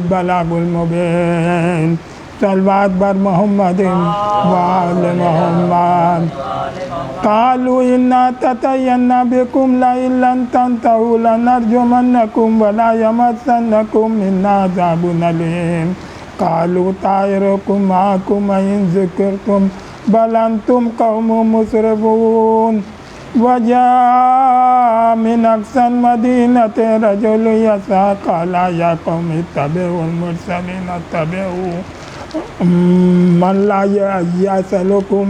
البلاغ المبين. صلوات بر محمد وآل محمد. قالوا إنا تطيرنا بكم لئن لم تنتهوا لنرجمنكم ولا يمسنكم منا عذاب أليم. قالوا طائركم معكم إن ذكرتم بل أنتم قوم مسرفون. وجاء من أقصى المدينة رجل يسعى قال يا قوم اتبعوا المرسلين اتبعوا من لا يسألكم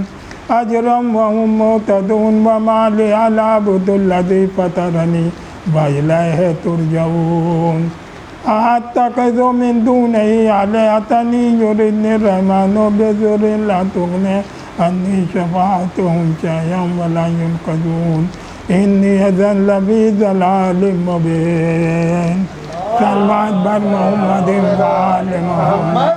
أجرا وهم مهتدون وما لي أعبد الذي فطرني وإليه ترجعون. أتخذ من دونه آلهة يردني الرحمن بضر لا تغني عني شفاعتهم شيئا ولا ينقذون إني إذا لفي ضلال مبين. صلوات بر محمد وآل محمد.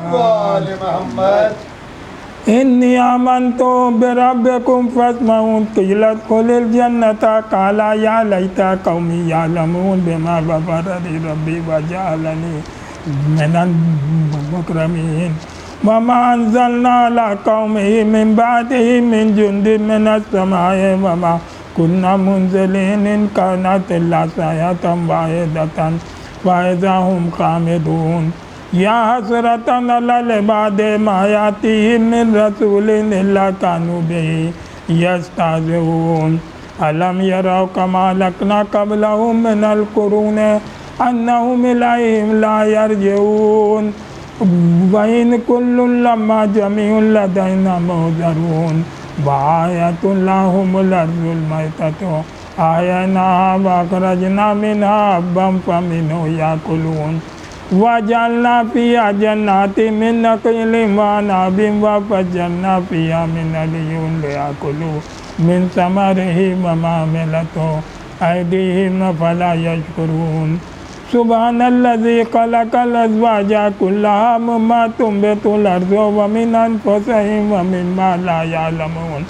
إني آمنت بربكم فاسمعون. قيل ادخل الجنة قال يا ليت قومي يعلمون بما غفر لي ربي وجعلني من المكرمين. وما أنزلنا على قومه من بعده من جند من السماء وما كنا منزلين إن كانت إلا صيحة واحدة فإذا هم خامدون. يا حسرة على العباد ما يأتيهم من رسول إلا كانوا به يستهزئون. ألم يروا كما أهلكنا قبلهم من القرون أنهم إليهم لا يرجعون. وإن كل لما جميع لدينا محضرون. وآية لهم الأرض الميتة أحييناها وأخرجنا منها حبا فمنه يأكلون. وجعلنا فيها جنات من نخيل وأعناب وفجرنا فيها من العيون ليأكلوا من ثمره وما عملته أيديهم فلا يشكرون. سبحان الذي خلق الأزواج كلها مما تنبت الأرض ومن أنفسهم ومما لا يعلمون.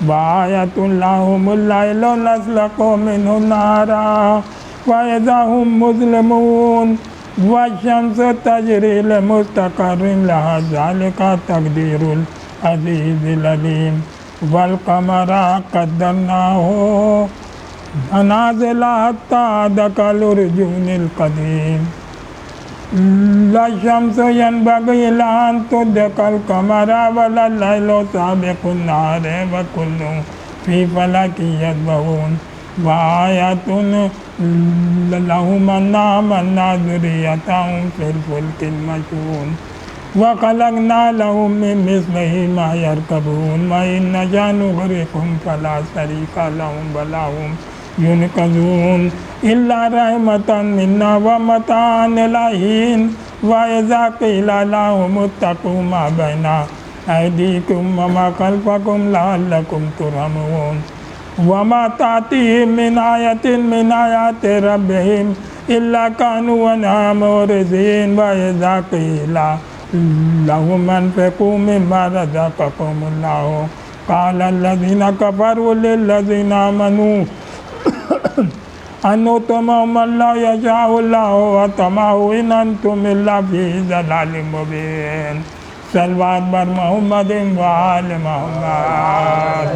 وآية لهم الليل نسلك منه نارا وإذا هم مظلمون. والشمس تجري لمستقر لها ذلك تقدير العزيز العليم. والقمر قدرناه منازل حتى عاد كالعرجون القديم. لا الشمس ينبغي لها أن تدرك القمر ولا الليل سابق النهار وكل في فلك يسبحون. وآية لهم أنا حملنا ذريتهم في الفلك المشحون وخلقنا لهم من مثله ما يركبون. وإن نشأ نغرقهم فلا شريك لهم ولا هم ينقذون إلا رحمة منا ومتاعا إلى حين. وإذا قيل لهم اتقوا ما بين أيديكم وما خلفكم لعلكم ترحمون. وما تأتيهم من آية من آيات ربهم إلا كانوا عنها معرضين. وإذا قيل لهم انفقوا مما رزقكم الله قال الذين كفروا للذين آمنوا أن نطعم من لا يشاء الله وطمعه إن أنتم إلا في ضلال مبين. صلوات بر محمد وآل محمد.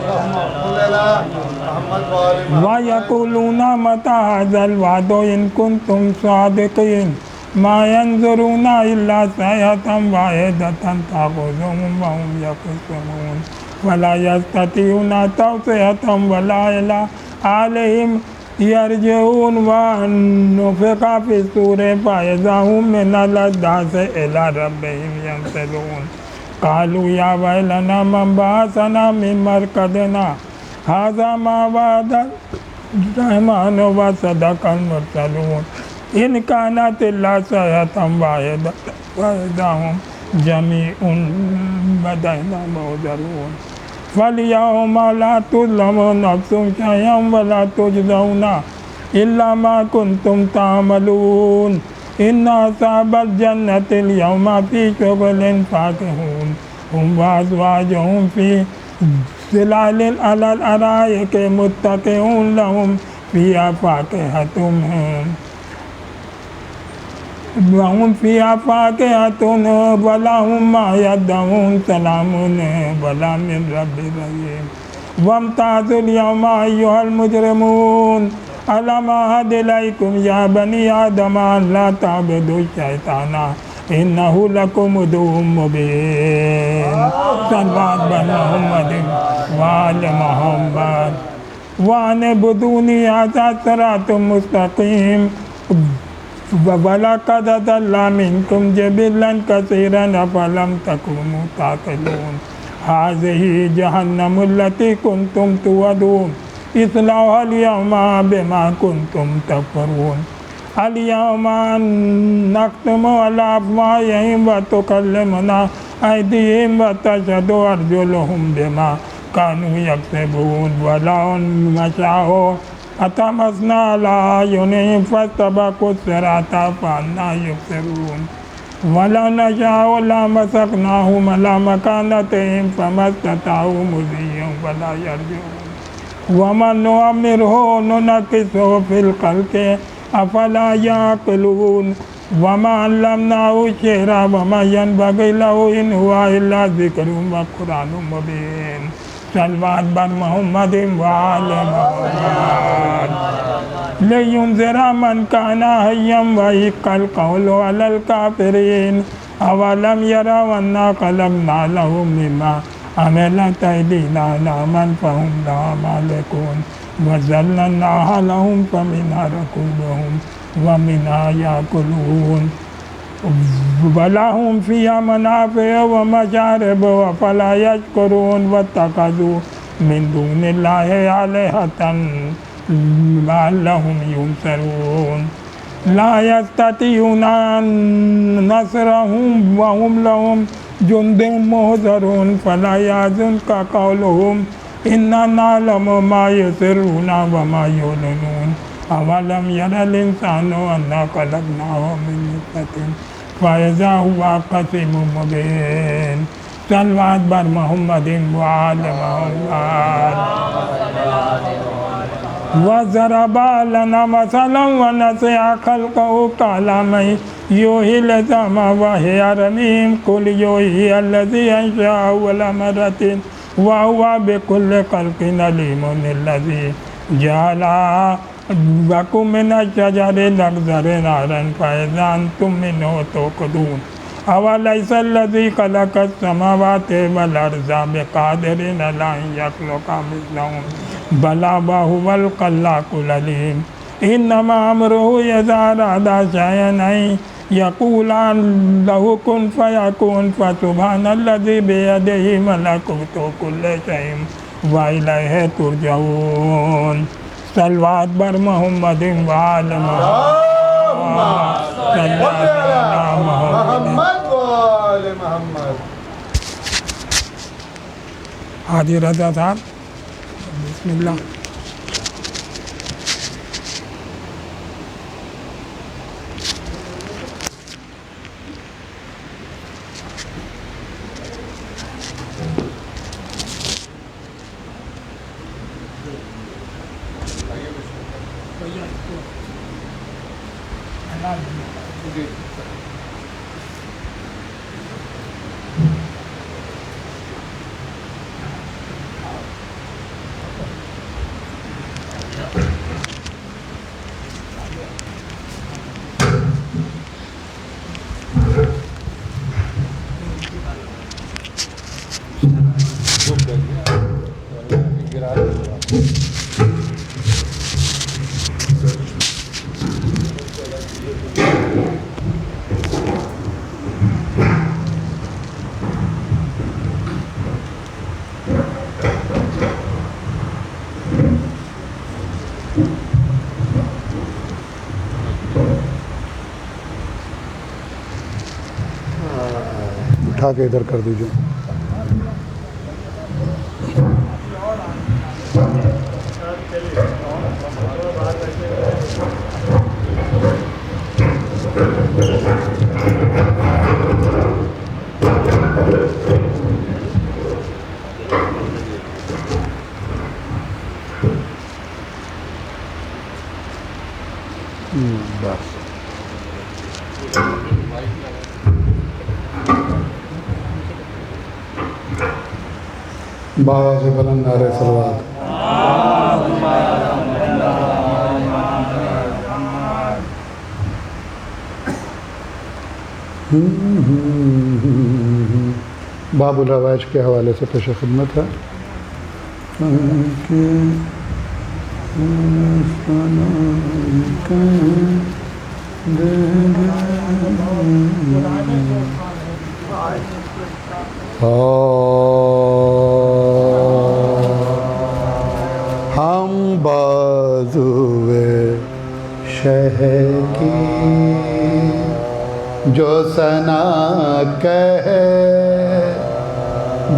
ويقولون متى هذا الوعد إن كنتم صادقين ما ينظرون إلا صيحة واحدة تأخذهم وهم يخصمون ولا يستطيعون توصية ولا إلى أهلهم يرجعون. ونفخ في الصور فإذا هم من الأجداث إلى ربهم ينسلون. قالوا يا ويلنا من بعثنا من مرقدنا هذا ما وعد الرحمن وصدق المرسلون إن كانت إلا صيحة واحدة وإذا هم جميع لدينا محضرون. فاليوم لا تظلم نفس شيئا ولا تجزون إلا ما كنتم تعملون. إن أصحاب الجنة اليوم في شغل فاكهون هم وأزواجهم في ظلال على الأرائك متكئون لهم فيها فاكهة وهم فيها فاكهة ولهم ما يدعون سلام ولا من رب رحيم وامتازوا اليوم أيها المجرمون ألم أعهد إليكم يا بني آدم أن لا تعبدوا الشيطان إنه لكم عدو مبين صلوات محمد وآل محمد وأن اعبدوني هذا صراط مستقيم وَلَقَدْ أَضَلَّ مِنكُمْ جِبِلًّا كَثِيرًا أَفَلَمْ تَكُونُوا تَعْقِلُونَ هَٰذِهِ جَهَنَّمُ الَّتِي كُنتُمْ تُوعَدُونَ اصْلَوْهَا الْيَوْمَ بِمَا كُنتُمْ تَكْفُرُونَ الْيَوْمَ نَخْتِمُ عَلَىٰ أَفْوَاهِهِمْ وَتُكَلِّمُنَا أَيْدِيهِمْ وَتَشْهَدُ أَرْجُلُهُم بِمَا كَانُوا يَكْسِبُونَ وَلَوْ نَشَاءُ لطمسنا على أعينهم فاستبقوا الصراط فأنى يبصرون ولو نشاء لمسخناهم على مكانتهم فما استطاعوا مضيا ولا يرجعون ومن نعمره ننكسه في الخلق أفلا يعقلون وما علمناه الشعر وما ينبغي له إن هو إلا ذكر وقرآن مبين صلوات بر محمد وآل محمد لينذر من كان حيا ويحق القول على الكافرين أولم يروا أنا خلقنا لهم مما عملت أيدينا نعما فهم لها مالكون وذللناها لهم فمنها ركوبهم ومنها يأكلون ولهم فيها منافع ومشارب وفلا يشكرون واتخذوا من دون الله آلهة لعلهم ينصرون لا يستطيعون نصرهم وهم لهم جند محضرون فلا يحزنك قولهم إنا نعلم ما يسرون وما يعلنون أولم ير الإنسان أنا خلقناه من نطفة فإذا هو خصيم مبين صلوات بر محمد وآل محمد وضرب لنا مثلا ونسي خلقه قال من يحيي العظام وهي رميم قل يحيي الذي أنشأ أول مرة وهو بكل خلق عليم الذي جعل لكم من الشجر الأخضر نارا فإذا أنتم منه توقدون أوليس الذي خلق السماوات والأرض بقادر على أن يخلق مثلهم بلى وهو الخلاق العليم إنما أمره إذا أراد شيئا أن يقول له كن فيكون فسبحان الذي بيده ملكوت كل شيء وإليه ترجعون صلوات بر محمد وآل محمد وآل محمد حاجی رضا صاحب بسم اللہ اٹھا کے ادھر کر دیجیے. بس باواز بلند نعرہ صلوات. باب الروائج کے حوالے سے پیش خدمت ہے. ہم بازوئے شہ کی جو ثنا کہہ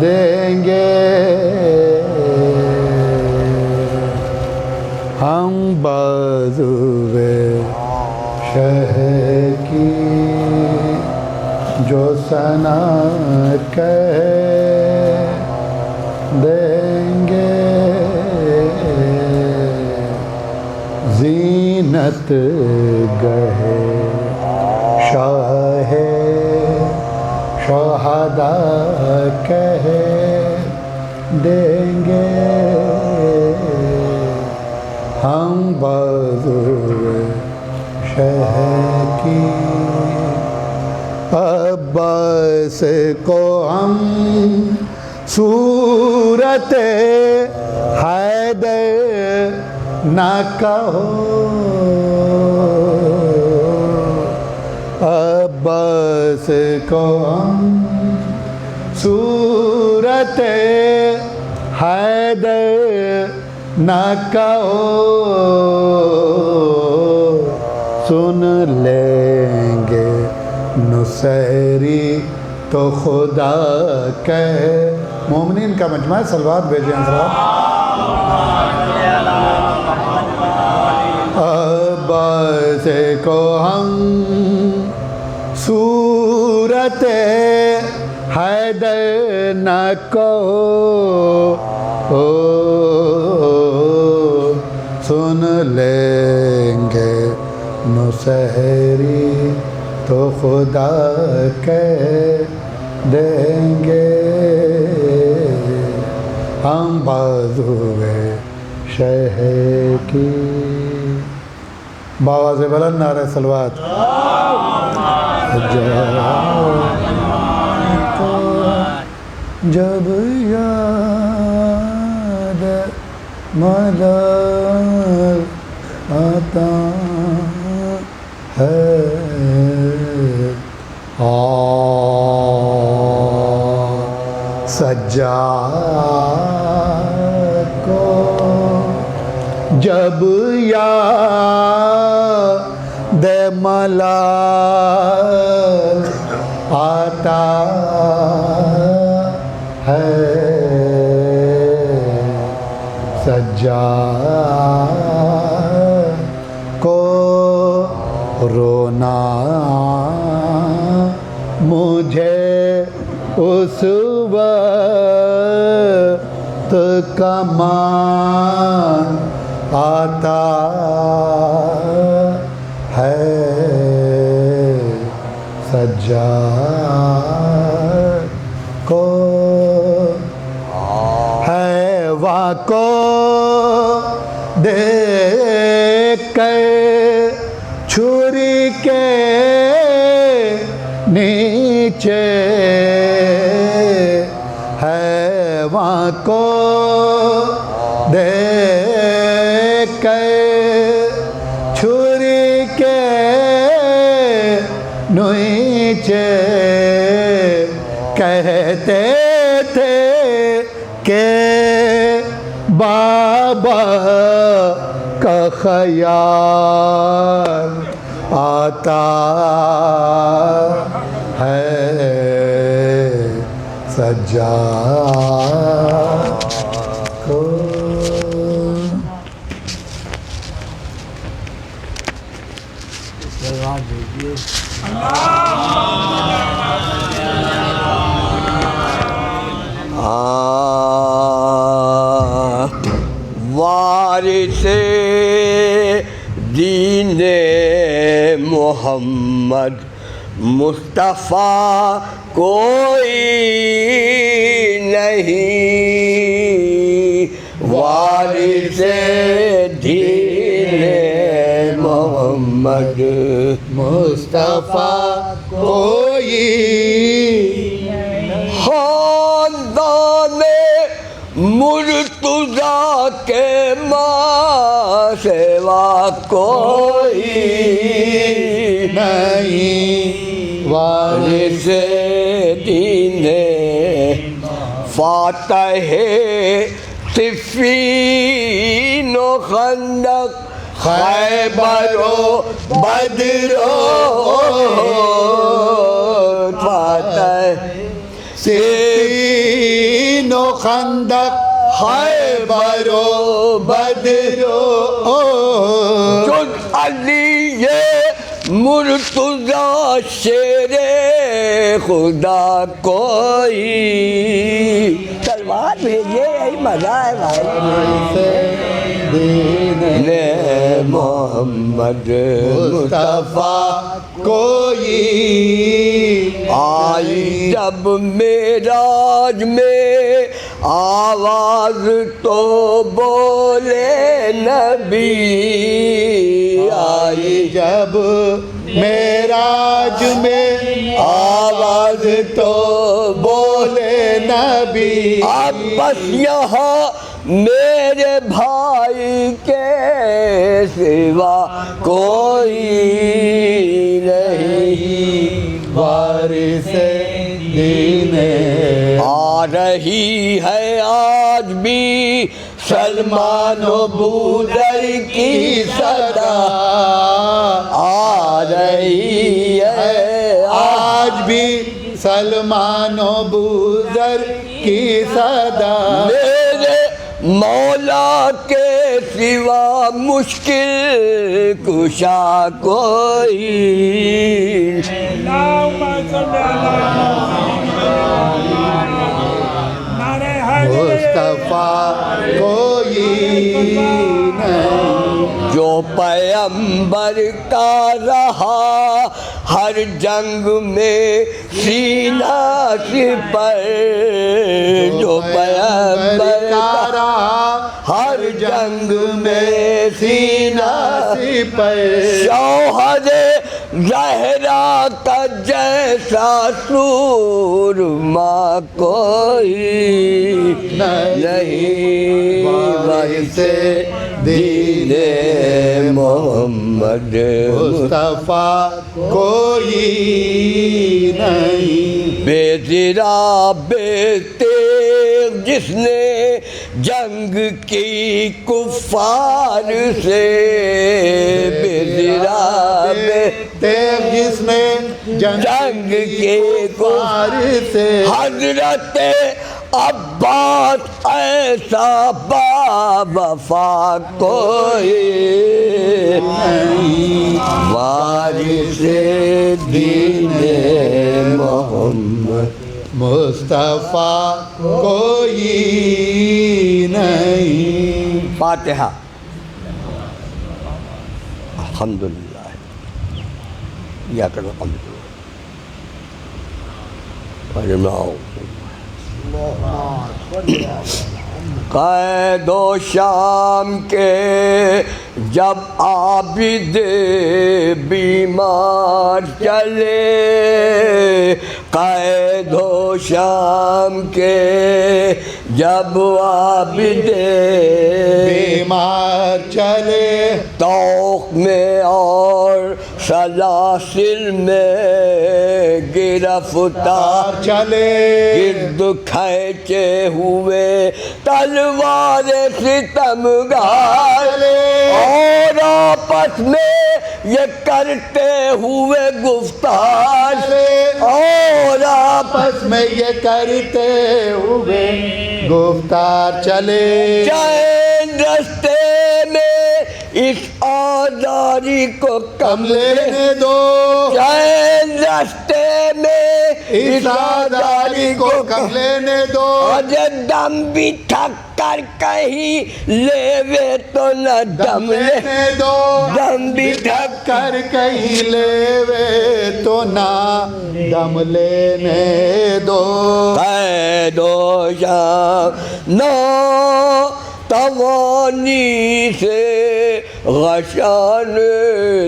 دیں گے، ہم بازوئے شہ کی جو ثنا کہہ دیں گے، زینت گہے شاہ شہداء کہہ دیں گے، ہم بازوئے شہ کی. عباس کو ہم صورت حیدر نہ کہو، عباس کو ہم صورت حیدر نہ کہو، سن لیں گے نصیری تو خدا کہے. مومنین کا مجمع ہے، صلوات بھیجیں حضرات. عباس کو ہم صورت حیدر نہ کہو، سن لیں گے نصیری تو خدا کہہ دیں گے، ہم بازوئے شہ کی. باواز بلند نعرہ صلوات. جب یاد ملال آتا ہے، سجاد کو جب یاد ملال آتا ہے، سجاد کو رونا مجھے اس وقت کمان آتا ہے، سجاد کو ہے وہاں کو دیکھ کر چھری کے نیچے، ہے وہاں کو دیکھ کر چھری کے نیچے، کہتے تھے کہ بابا کا خیال آتا ہے، سجاد کو. وارث دین محمد مصطفیٰ کوئی نہیں وارث دین محمد مصطفیٰ کوئی خاندان مرتضیٰ کے ماں سوا کوئی نہیں وارث دین فاتح صفین و خندق خیبر و بدر و فاتح صفین و خندق خیبر و بدر و جز علی مرتضیٰ شیر خدا کوئی تلوار بھیجیے یہی مزہ ہے بھائی محمد مصطفیٰ کوئی آئی جب معراج میں آواز تو بولے نبی آئی جب معراج میں آواز تو بولے نبی اب بس یہاں میرے بھائی کے سوا کوئی نہیں وارث دین آ رہی ہے آج بھی سلمان و بودر کی صدا آ رہی ہے آج بھی سلمان و بودر کی صدا میرے مولا کے سوا مشکل کشا کوئی مصطفیٰ کوئی نہیں جو پیغمبر کا رہا ہر جنگ میں سینہ سپر جو پیغمبر کا رہا ہر جنگ میں سینہ سپر شوہد زہرا کا جیسا سورما کوئی نہیں وارث دین محمد مصطفیٰ کوئی نہیں بے زرا بے تیغ جس نے جنگ کی کفار سے بے زرا بے تیغ جس نے جنگ کے کفار سے حضرت عباس ایسا با وفا کوئی نہیں وارث دین محمد مصطفیٰ کوئی نہیں فاتحہ الحمدللہ یا کرو قید و شام کے جب عابد بیمار چلے قید و شام کے جب عابد بیمار چلے توق میں اور سلاسل میں گرفتار چلے گرد کھینچے ہوئے تلوار ستمگار اور آپس میں یہ کرتے ہوئے گفتار اور آپس میں یہ کرتے ہوئے گفتار چلے چین رستے میں اس آزاری کو کم لینے دو چین رستے میں اس آزاری کو کم لینے دو اجے دم بھی تھک کر کہیں لیوے تو نہ دم لینے دو دم بھی تھک کر کہیں لیوے تو نہ دم لینے دو قید و شام نو توانی سے غشانے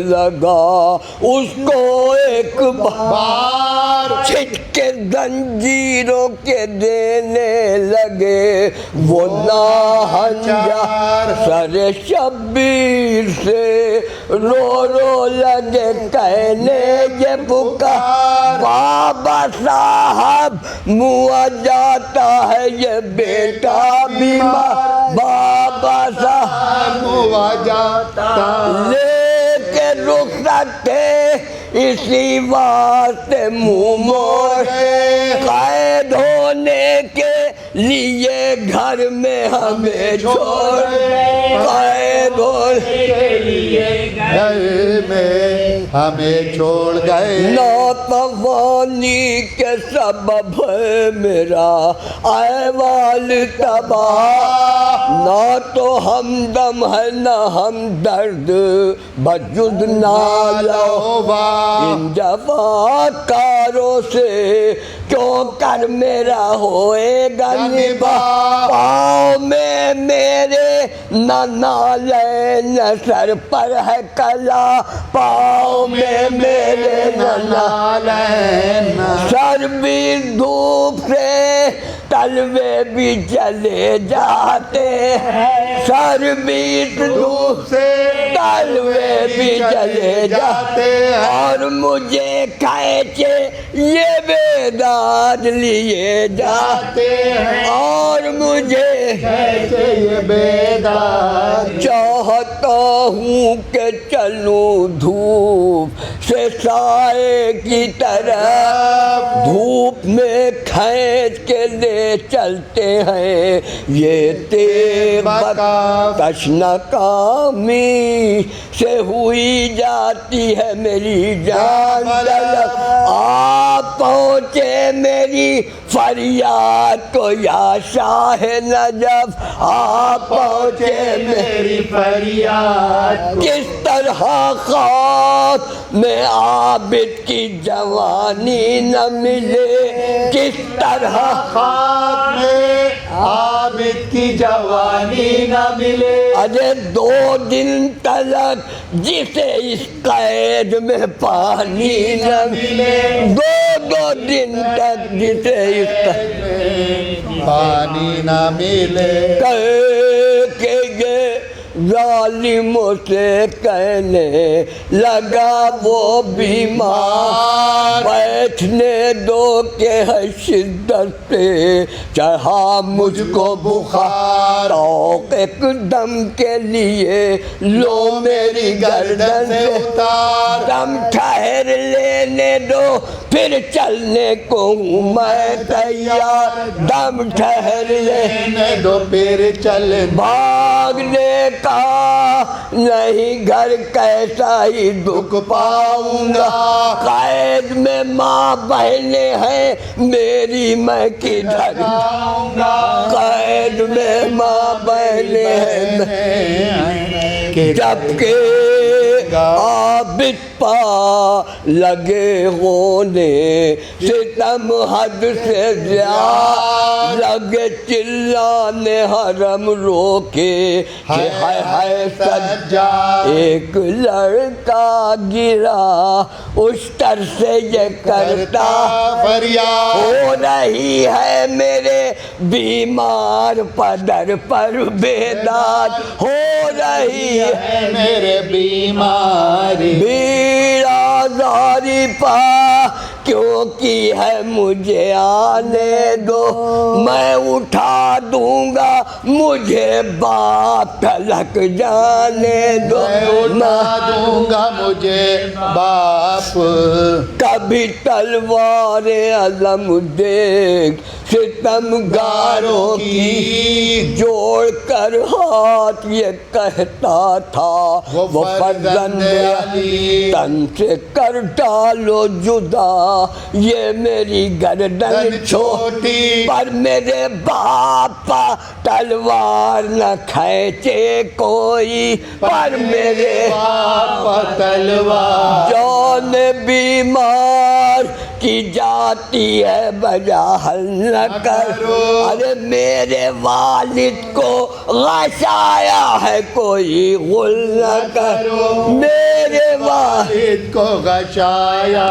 لگا اس کو ایک بار چھٹ کے زنجیروں کے دینے لگے وہ ناہنجار سر شبیر سے رو رو لگے کہنے یہ پکار بابا صاحب موا جاتا ہے یہ بیٹا بیمار بابا صاحب ہوا جاتا لے کے رخصت تھے اسی واسطے منہ موڑے قید ہونے کے لیے گھر میں ہمیں چھوڑے قید ہونے کے لیے گھر میں ہمیں چھوڑ گئے ناتوانی کے سبب ہے میرا احوال تباہ نہ تو ہمدم ہے نہ ہمدرد بجز نالہ ان جفاکاروں سے کیوں کر میرا ہوئے گا نباہ پاؤں میں میرے نہ نالے نہ سر پر ہے کلا پاؤں میں میرے نہ نالے سر بھی دھوپ سے تلوے بھی چلے جاتے ہیں سر بھی دھوپ سے تلوے بھی چلے جاتے ہیں اور مجھے کھینچے یہ بیداد لیے جاتے ہیں اور مجھے کیسے یہ بیدار چاہتا ہوں کہ چلوں دھوپ سے سائے کی طرف دھوپ میں کھینچ کے لے چلتے ہیں یہ تیغ تشنہ کامی سے ہوئی جاتی ہے میری جان طلب آپ پہنچے میری فریاد کو یا شاہ نجف آپ پہنچے میری فریاد کس طرح خاک میں عابد کی جوانی نہ ملے کس طرح خاک میں عابد کی جوانی نہ ملے اجے 2 دن تلک جسے اس قید میں پانی نہ ملے 2 دن تک جسے اس قید میں پانی نہ ملے کہ یہ ظالموں سے کہنے لگا وہ بیمار بیٹھنے دو کہ ہے شدت سے چڑھا مجھ کو بخار توق ایک دم کے لیے لو میری گردن سے اتار دم ٹھہر لینے دو پھر چلنے کو ہوں میں تیار دم ٹھہر لینے دو پھر چل بھاگنے کا نہیں گھر کیسا ہی دکھ پاؤں گا قید میں ماں بہنیں ہیں میری میں کدھر جاؤں گا قید میں ماں بہنیں ہیں جبکہ عابد پا لگے ہونے ستم حد سے زیادہ لگے چلانے حرم روکے کہ ہے سجاد ایک لڑکا گرا اشتر سے یہ کرتا فریاد ہو رہی ہے میرے بیمار پدر پر بیداد ہو رہی ہے میرے بیماری بیڑا زاری پا کیوں کی ہے مجھے آنے دو میں اٹھا دوں گا مجھے باپ تلک جانے دو اٹھا دوں گا مجھے باپ کبھی تلوار علم دیکھ ستمگاروں کی جوڑ کر ہاتھ یہ کہتا تھا وہ فرزند علی تن سے کر ڈالو جدا یہ میری گردن چھوٹی پر میرے باپا تلوار نہ کھینچے کوئی پر میرے باپا تلوار جان بیمار کی جاتی ہے بجا حل نہ کرو ارے میرے والد کو غش آیا ہے کوئی غل نہ کرو میرے والد کو غشایا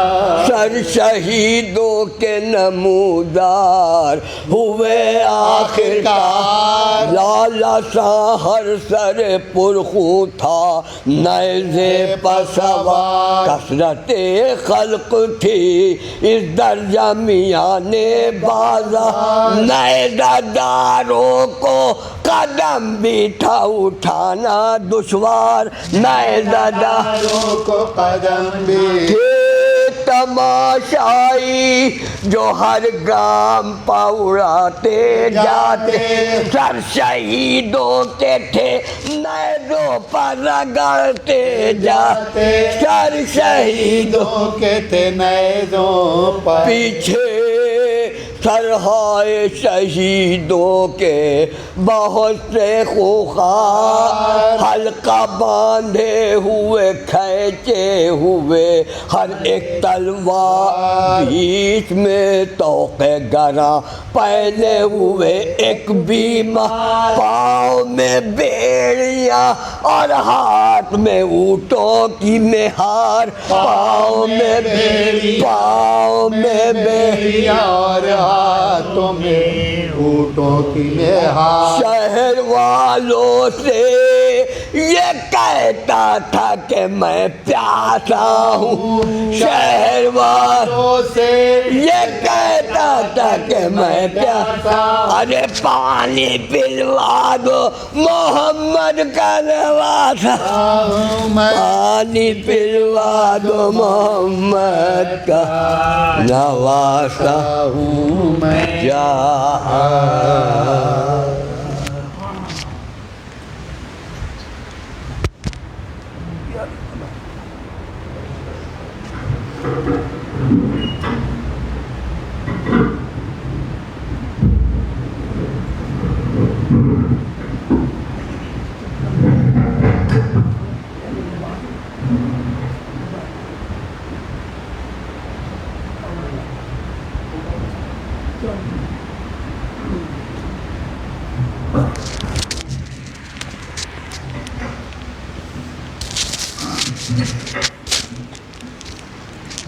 سر شہیدوں کے نمودار ہوئے آخرکار لالا سا ہر سر پرخوں تھا نیزے پر سوار کثرت خلق تھی اس درجہ میان بازار نیزہ داروں کو قدم بھی تھا اٹھانا دشوار نیزہ داروں کو قدم بھی تماشائی جو ہر گام پاؤڑاتے جاتے سر شہیدوں کے تھے نیزوں پر رگڑتے جاتے سر شہیدوں کے تھے نیزوں پر پیچھے سرہائے شہیدوں کے بہت سے خوخار حلقہ باندھے ہوئے کھینچے ہوئے ہر ایک تلوار بیچ میں طوق گراں پہنے ہوئے ایک بیمار پاؤں میں بیڑیاں اور ہاتھ میں اونٹوں کی مہار پاؤں میں بیڑیاں اور ہاتھوں میں اونٹوں کی مہار شہر والوں سے یہ کہتا تھا کہ میں پیاسا ہوں شہر والوں سے یہ کہتا تھا کہ میں پیاسا ارے پانی پلوا دو محمد کا نواسا پانی پلوا دو محمد کا نواسا ہوں میں جہاں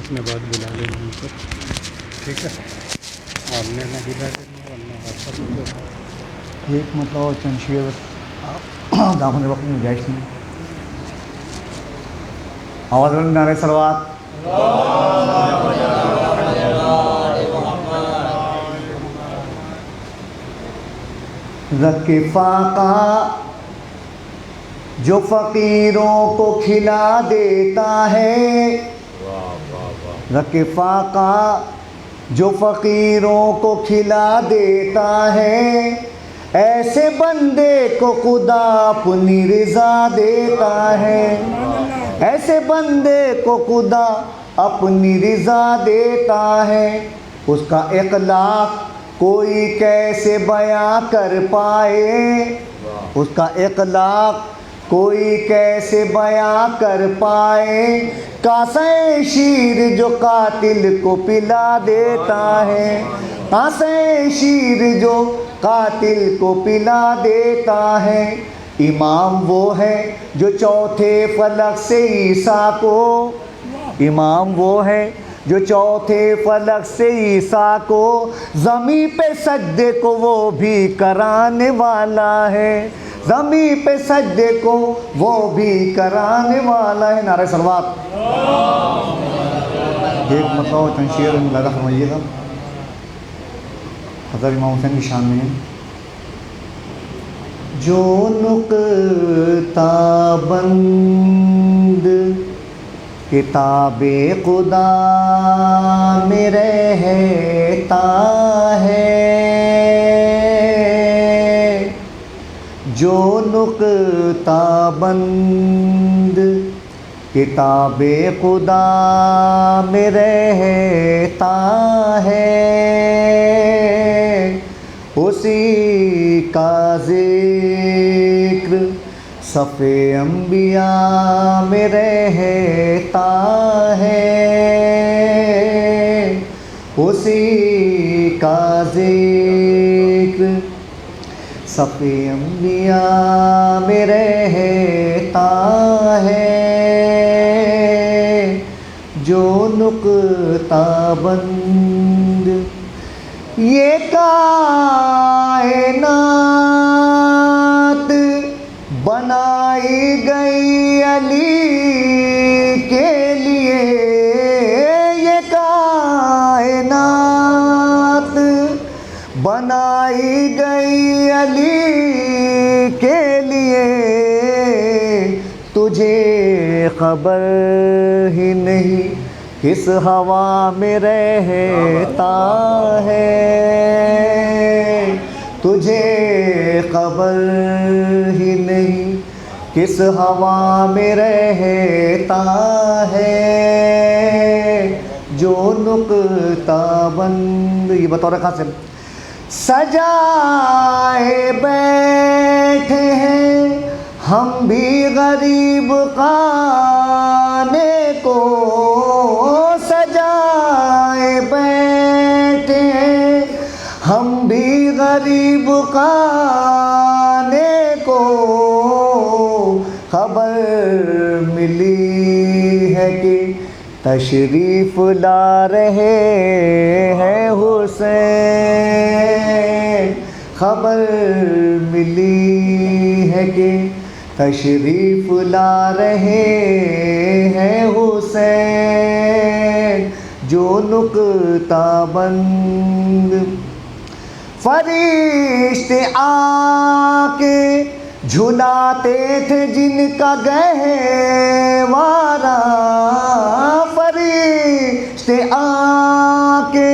اپنے بعد بلا لیں ان کو ٹھیک ہے آپ نے نہ بلا یہ ایک مطلب چند شعر دامن وقت میں گنجائش نہیں آواز بلند نعرہ صلوات رکھ فاقہ جو فقیروں کو کھلا دیتا ہے رکھ فاقہ جو فقیروں کو کھلا دیتا ہے ایسے بندے کو خدا اپنی رضا دیتا ہے ایسے بندے کو خدا اپنی رضا دیتا ہے اس کا اخلاق کوئی کیسے بیاں کر پائے اس کا اخلاق کوئی کیسے بیاں کر پائے کاسے شیر جو قاتل کو پلا دیتا ہے کاسے شیر جو قاتل کو پلا دیتا ہے امام وہ ہے جو چوتھے فلک سے عیسیٰ کو امام وہ ہے جو چوتھے فلک سے عیسیٰ کو زمین پہ سجدے کو وہ بھی کرانے والا ہے زمین پہ سجدے کو وہ بھی کرانے والا ہے نعرہ صلوات ایک مطلب چند شعر ملاحظہ فرمائیے گا حضرت امام حسین کی شان میں ہے جو نقطہ بند کتاب خدا میں رہتا ہے جو نقطہ بند کتاب خدا میں رہتا ہے، اسی کا ذکر صف انبیاء میں رہتا ہے، اسی کا ذکر صف انبیاء میں رہتا ہے، جو نقطہ بند یہ کائنات بنائی گئی علی کے لیے، یہ کائنات بنائی گئی علی کے لیے، تجھے خبر ہی نہیں کس ہوا میں رہتا ہے، تجھے خبر ہی نہیں کس ہوا میں رہتا ہے، جو نقطہ بند یہ بطور قاسم سجائے بیٹھے ہیں ہم بھی غریب خانے کو، سجائے بیٹھے ہیں ہم بھی غریب خانے کو، خبر ملی ہے کہ تشریف لا رہے ہیں حسین، خبر ملی ہے کہ تشریف لا رہے ہیں حسین، جو نقطہ بند فرشتے آ کے جھلاتے تھے جن کا گہوارہ، فرشتے آ کے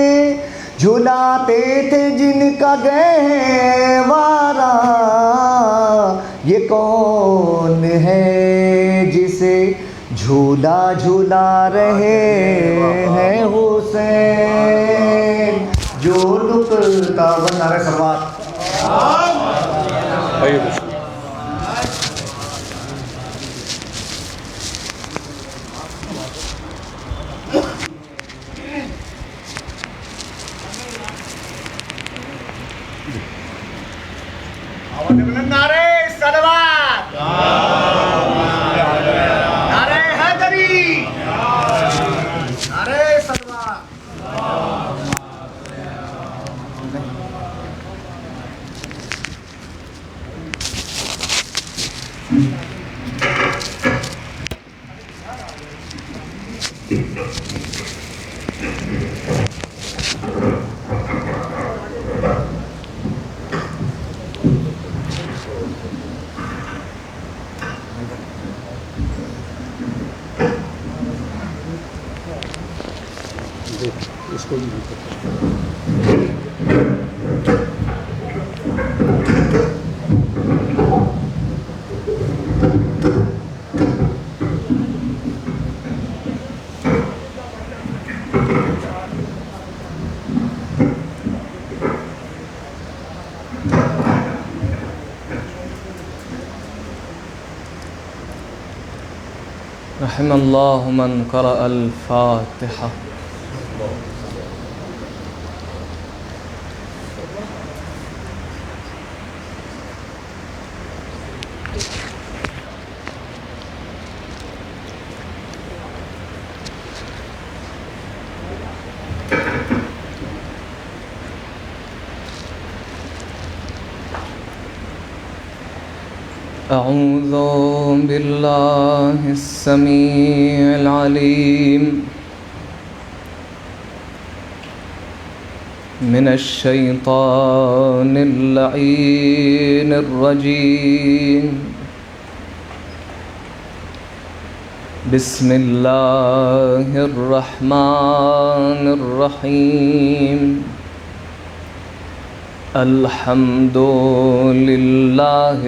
جھلاتے تھے جن کا گہوارہ، یہ کون ہے جسے جھولا جھولا رہے ہیں حسین، جو نقطہ بند نعرہ سلوات نعرہ صلوات، نعرہ حیدری، نعرہ صلوات۔ اس کو بھی رحم اللہ من قرأ الفاتحہ۔ أعوذ بالله السميع العليم من الشيطان اللعين الرجيم بسم الله الرحمن الرحيم الحمد لله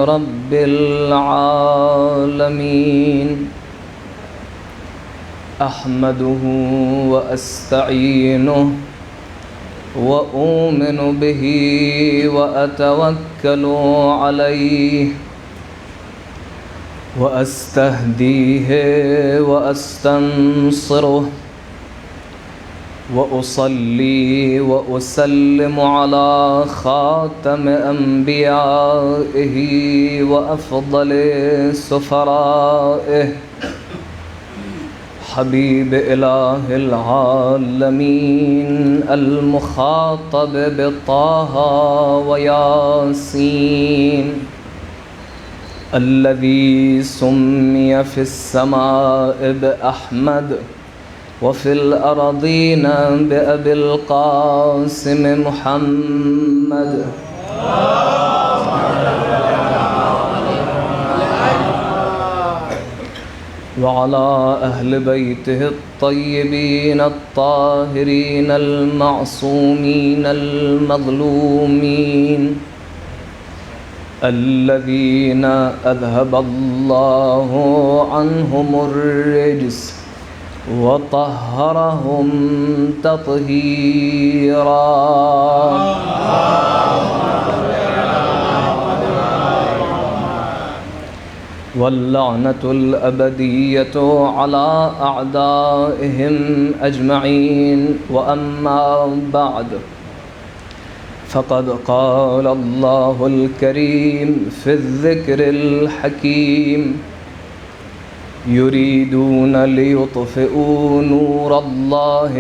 رب العالمين أحمده وأستعينه وأؤمن به وأتوكل عليه وأستهديه وأستنصره وأصلي وأسلم على خاتم أنبيائه وأفضل سفرائه حبيب إله العالمين المخاطب بطه وياسين الذي سمي في السماء بأحمد وفي الأرضين بأبي القاسم محمد وعلى أهل بيته الطيبين الطاهرين المعصومين المظلومين الذين أذهب الله عنهم الرجس وطهرهم تطهيرا واللعنة الأبدية على أعدائهم أجمعين وأما بعد فقد قال الله الكريم في الذكر الحكيم يريدون ليطفئوا نور الله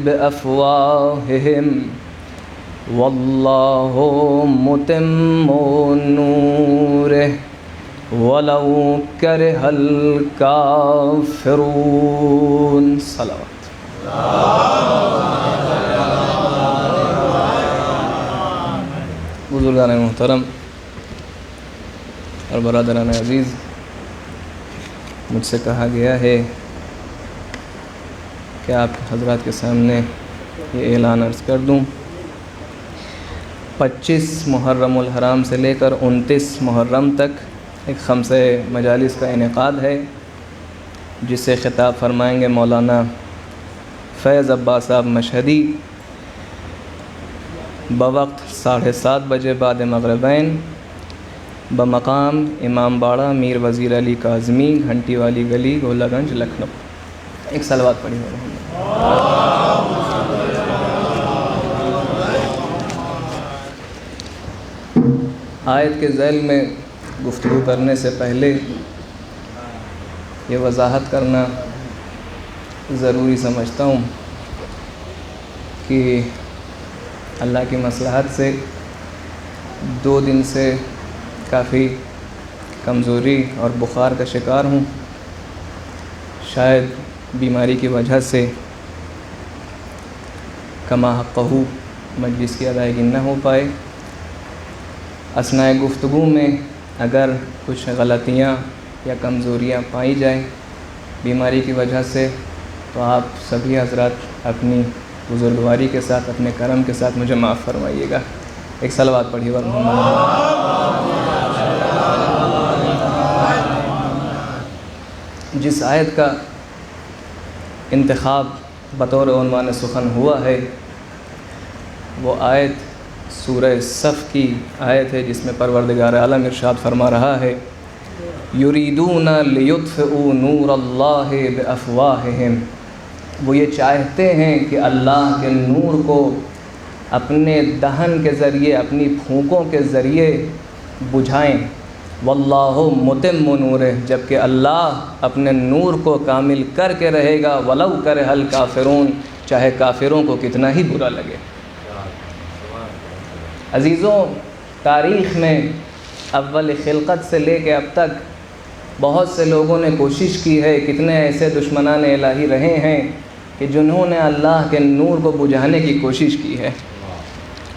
بأفواههم والله متم نوره ولو كره الكافرون صلوات بزرگان محترم اور برادران عزیز، مجھ سے کہا گیا ہے کہ آپ حضرات کے سامنے یہ اعلان عرض کر دوں۔ 25 محرم الحرام سے لے کر 29 محرم تک ایک خمسہ مجالس کا انعقاد ہے، جس سے خطاب فرمائیں گے مولانا فیض عباس صاحب مشہدی بوقت 7:30 بجے بعد مغربین بمقام امام باڑہ میر وزیر علی کاظمی، گھنٹی والی گلی، گولہ گنج، لکھنؤ۔ ایک صلوات پڑھی ہو رہی ہے۔ آیت کے ذیل میں گفتگو کرنے سے پہلے یہ وضاحت کرنا ضروری سمجھتا ہوں کہ اللہ کی مصلحت سے 2 دن سے کافی کمزوری اور بخار کا شکار ہوں۔ شاید بیماری کی وجہ سے کما حقہ مجلس کی ادائیگی نہ ہو پائے۔ اثناء گفتگو میں اگر کچھ غلطیاں یا کمزوریاں پائی جائیں بیماری کی وجہ سے، تو آپ سبھی حضرات اپنی بزرگواری کے ساتھ، اپنے کرم کے ساتھ مجھے معاف فرمائیے گا۔ ایک صلوات پڑھی اور محمد۔ جس آیت کا انتخاب بطور عنوان سخن ہوا ہے وہ آیت سورہ صف کی آیت ہے، جس میں پروردگار عالم ارشاد فرما رہا ہے یریدون لیطفئوا نور اللہ بافواہہم، وہ یہ چاہتے ہیں کہ اللہ کے نور کو اپنے دہن کے ذریعے، اپنی پھونکوں کے ذریعے بجھائیں۔ واللہ متم نورہ، جبکہ اللہ اپنے نور کو کامل کر کے رہے گا، ولو کرہ الکافرون، چاہے کافروں کو کتنا ہی برا لگے۔ عزیزوں، تاریخ میں اول خلقت سے لے کے اب تک بہت سے لوگوں نے کوشش کی ہے، کتنے ایسے دشمنان الہی رہے ہیں کہ جنہوں نے اللہ کے نور کو بجھانے کی کوشش کی ہے۔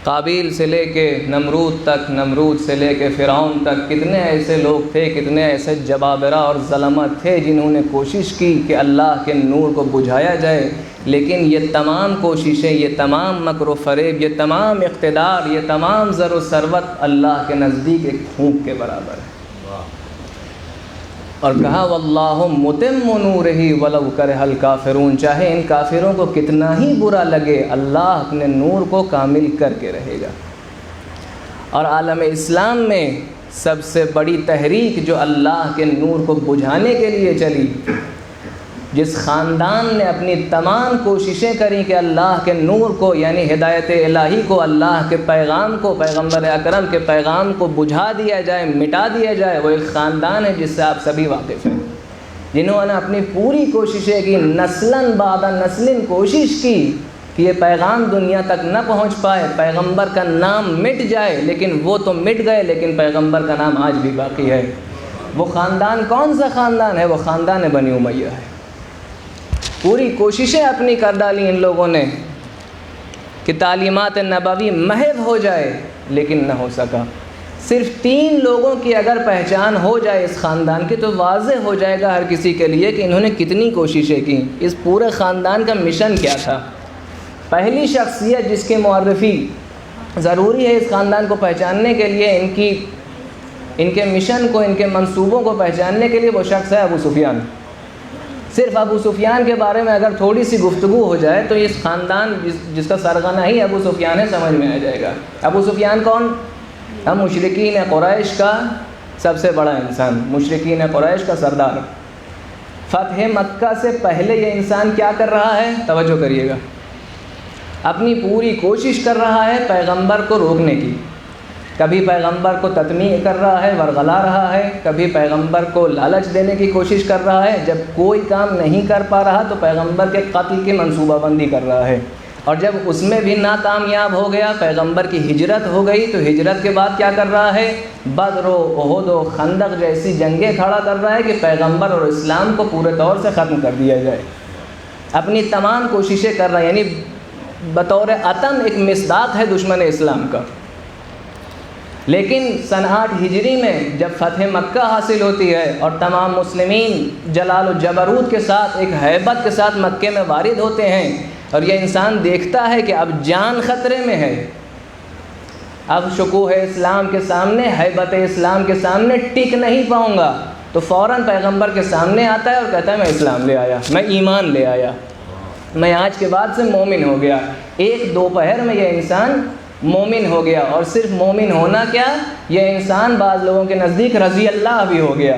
قابیل سے لے کے نمرود تک، نمرود سے لے کے فرعون تک، کتنے ایسے لوگ تھے، کتنے ایسے جبابرہ اور ظلمہ تھے جنہوں نے کوشش کی کہ اللہ کے نور کو بجھایا جائے، لیکن یہ تمام کوششیں، یہ تمام مکر و فریب، یہ تمام اقتدار، یہ تمام زر و ثروت اللہ کے نزدیک ایک پھونک کے برابر ہے۔ اور کہا واللہ متم نورہ ولو کرہ الکافرون، چاہے ان کافروں کو کتنا ہی برا لگے، اللہ اپنے نور کو کامل کر کے رہے گا۔ اور عالم اسلام میں سب سے بڑی تحریک جو اللہ کے نور کو بجھانے کے لیے چلی، جس خاندان نے اپنی تمام کوششیں کریں کہ اللہ کے نور کو یعنی ہدایت الہی کو، اللہ کے پیغام کو، پیغمبر اکرم کے پیغام کو بجھا دیا جائے، مٹا دیا جائے، وہ ایک خاندان ہے جس سے آپ سبھی واقف ہیں، جنہوں نے اپنی پوری کوششیں کی، نسلاً بعد نسل کوشش کی کہ یہ پیغام دنیا تک نہ پہنچ پائے، پیغمبر کا نام مٹ جائے، لیکن وہ تو مٹ گئے لیکن پیغمبر کا نام آج بھی باقی ہے۔ وہ خاندان کون سا خاندان ہے؟ وہ خاندان بنی امیہ ہے۔ پوری کوششیں اپنی کر ڈالی ان لوگوں نے کہ تعلیمات نبوی محو ہو جائے، لیکن نہ ہو سکا۔ صرف 3 لوگوں کی اگر پہچان ہو جائے اس خاندان کی تو واضح ہو جائے گا ہر کسی کے لیے کہ انہوں نے کتنی کوششیں کی، اس پورے خاندان کا مشن کیا تھا۔ پہلی شخصیت جس کی معرفی ضروری ہے اس خاندان کو پہچاننے کے لیے، ان کے مشن کو، ان کے منصوبوں کو پہچاننے کے لیے، وہ شخص ہے ابو سفیان۔ صرف ابو سفیان کے بارے میں اگر تھوڑی سی گفتگو ہو جائے تو اس خاندان جس کا سرغنہ ہی ابو سفیان ہے سمجھ میں آ جائے گا۔ ابو سفیان کون؟ ہم مشرکین قریش کا سب سے بڑا انسان، مشرکین قریش کا سردار۔ فتح مکہ سے پہلے یہ انسان کیا کر رہا ہے؟ توجہ کریے گا، اپنی پوری کوشش کر رہا ہے پیغمبر کو روکنے کی، کبھی پیغمبر کو تطمیع کر رہا ہے، ورغلا رہا ہے، کبھی پیغمبر کو لالچ دینے کی کوشش کر رہا ہے، جب کوئی کام نہیں کر پا رہا تو پیغمبر کے قتل کی منصوبہ بندی کر رہا ہے، اور جب اس میں بھی ناکامیاب ہو گیا، پیغمبر کی ہجرت ہو گئی، تو ہجرت کے بعد کیا کر رہا ہے؟ بدر و احد و خندق جیسی جنگیں کھڑا کر رہا ہے کہ پیغمبر اور اسلام کو پورے طور سے ختم کر دیا جائے، اپنی تمام کوششیں کر رہا ہے، یعنی بطور عتم ایک مصداق ہے دشمن اسلام کا۔ لیکن سن 8 ہجری میں جب فتح مکہ حاصل ہوتی ہے اور تمام مسلمین جلال و جبروت کے ساتھ، ایک ہیبت کے ساتھ مکے میں وارد ہوتے ہیں، اور یہ انسان دیکھتا ہے کہ اب جان خطرے میں ہے، اب شکوہ اسلام کے سامنے، ہیبت اسلام کے سامنے ٹک نہیں پاؤں گا، تو فوراً پیغمبر کے سامنے آتا ہے اور کہتا ہے میں اسلام لے آیا، میں ایمان لے آیا، میں آج کے بعد سے مومن ہو گیا۔ ایک دوپہر میں یہ انسان مومن ہو گیا، اور صرف مومن ہونا کیا، یہ انسان بعض لوگوں کے نزدیک رضی اللہ بھی ہو گیا۔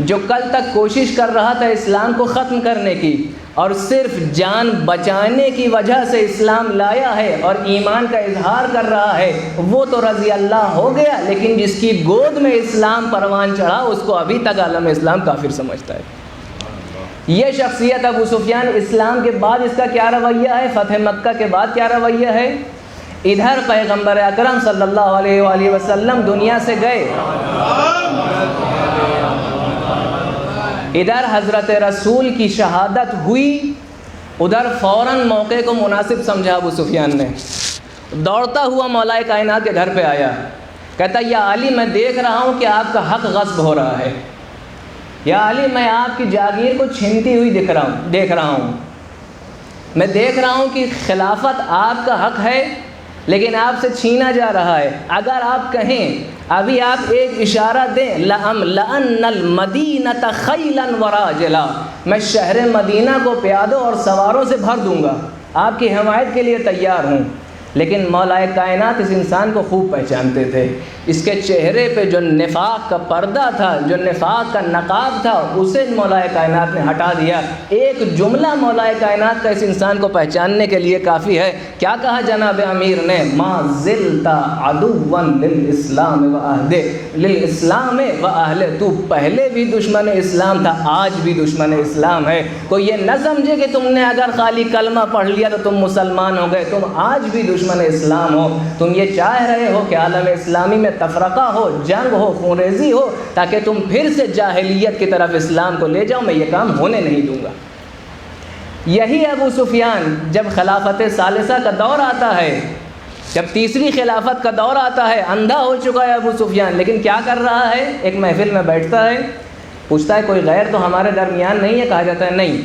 جو کل تک کوشش کر رہا تھا اسلام کو ختم کرنے کی اور صرف جان بچانے کی وجہ سے اسلام لایا ہے اور ایمان کا اظہار کر رہا ہے، وہ تو رضی اللہ ہو گیا، لیکن جس کی گود میں اسلام پروان چڑھا اس کو ابھی تک عالم اسلام کافر سمجھتا ہے۔ یہ شخصیت ابو سفیان، اسلام کے بعد اس کا کیا رویہ ہے، فتح مکہ کے بعد کیا رویہ ہے؟ ادھر پیغمبر اکرم صلی اللہ علیہ وآلہ وسلم دنیا سے گئے، ادھر حضرت رسول کی شہادت ہوئی، ادھر فوراً موقع کو مناسب سمجھا ابو سفیان نے، دوڑتا ہوا مولا کائنات کے گھر پہ آیا، کہتا یا علی میں دیکھ رہا ہوں کہ آپ کا حق غصب ہو رہا ہے، یا علی میں آپ کی جاگیر کو چھینتی ہوئی دیکھ رہا ہوں، میں دیکھ رہا ہوں کہ خلافت آپ کا حق ہے لیکن آپ سے چھینا جا رہا ہے، اگر آپ کہیں، ابھی آپ ایک اشارہ دیں، لَأَمْلَأَنَّ الْمَدِينَةَ خَيْلًا وَرَاجِلًا، میں شہر مدینہ کو پیادوں اور سواروں سے بھر دوں گا، آپ کی حمایت کے لیے تیار ہوں۔ لیکن مولا کائنات اس انسان کو خوب پہچانتے تھے، اس کے چہرے پہ جو نفاق کا پردہ تھا، جو نفاق کا نقاب تھا، اسے مولا کائنات نے ہٹا دیا۔ ایک جملہ مولا کائنات کا اس انسان کو پہچاننے کے لیے کافی ہے۔ کیا کہا جناب امیر نے؟ ما زلتا عدوا للاسلام و اہل، تو پہلے بھی دشمن اسلام تھا، آج بھی دشمن اسلام ہے۔ کوئی یہ نہ سمجھے کہ تم نے اگر خالی کلمہ پڑھ لیا تو تم مسلمان ہو گئے، تم آج بھی دشمن اسلام ہو۔ تم یہ چاہ رہے ہو کہ عالم اسلامی میں تفرقہ ہو، جنگ ہو، خونریزی ہو، تاکہ تم پھر سے جاہلیت کی طرف اسلام کو لے جاؤ، میں یہ کام ہونے نہیں دوں گا۔ یہی ابو سفیان جب خلافت ثالثہ کا دور آتا ہے، جب تیسری خلافت کا دور آتا ہے، اندھا ہو چکا ہے ابو سفیان، لیکن کیا کر رہا ہے؟ ایک محفل میں بیٹھتا ہے، پوچھتا ہے کوئی غیر تو ہمارے درمیان نہیں ہے؟ کہا جاتا ہے نہیں،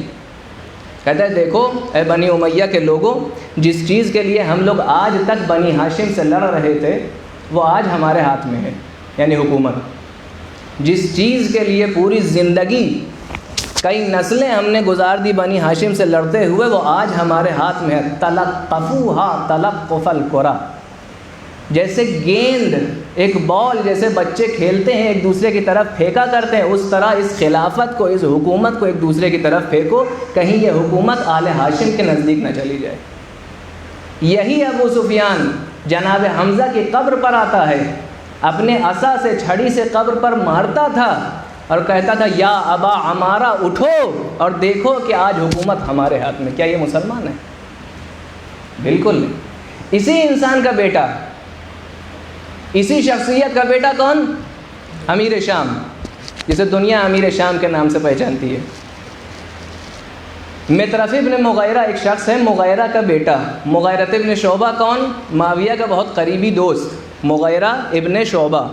کہتا ہے دیکھو اے بنی امیہ کے لوگوں، جس چیز کے لیے ہم لوگ آج تک بنی ہاشم سے لڑ رہے تھے وہ آج ہمارے ہاتھ میں ہے، یعنی حکومت۔ جس چیز کے لیے پوری زندگی کئی نسلیں ہم نے گزار دی بنی ہاشم سے لڑتے ہوئے، وہ آج ہمارے ہاتھ میں ہے۔ تلقفوها تلقف القرى، جیسے گیند ایک بال جیسے بچے کھیلتے ہیں ایک دوسرے کی طرف پھینکا کرتے ہیں، اس طرح اس خلافت کو، اس حکومت کو ایک دوسرے کی طرف پھینکو، کہیں یہ حکومت آل ہاشم کے نزدیک نہ چلی جائے۔ یہی ابو سفیان جناب حمزہ کی قبر پر آتا ہے، اپنے عصا سے چھڑی سے قبر پر مارتا تھا اور کہتا تھا یا ابا عمارہ اٹھو اور دیکھو کہ آج حکومت ہمارے ہاتھ میں۔ کیا یہ مسلمان ہے؟ بالکل نہیں۔ اسی انسان کا بیٹا، اسی شخصیت کا بیٹا کون؟ امیر شام، جسے دنیا امیر شام کے نام سے پہچانتی ہے۔ مطرف ابن مغیرہ ایک شخص ہے، مغیرہ کا بیٹا۔ مغیرہ ابن شعبہ کون؟ معاویہ کا بہت قریبی دوست، مغیرہ ابن شعبہ۔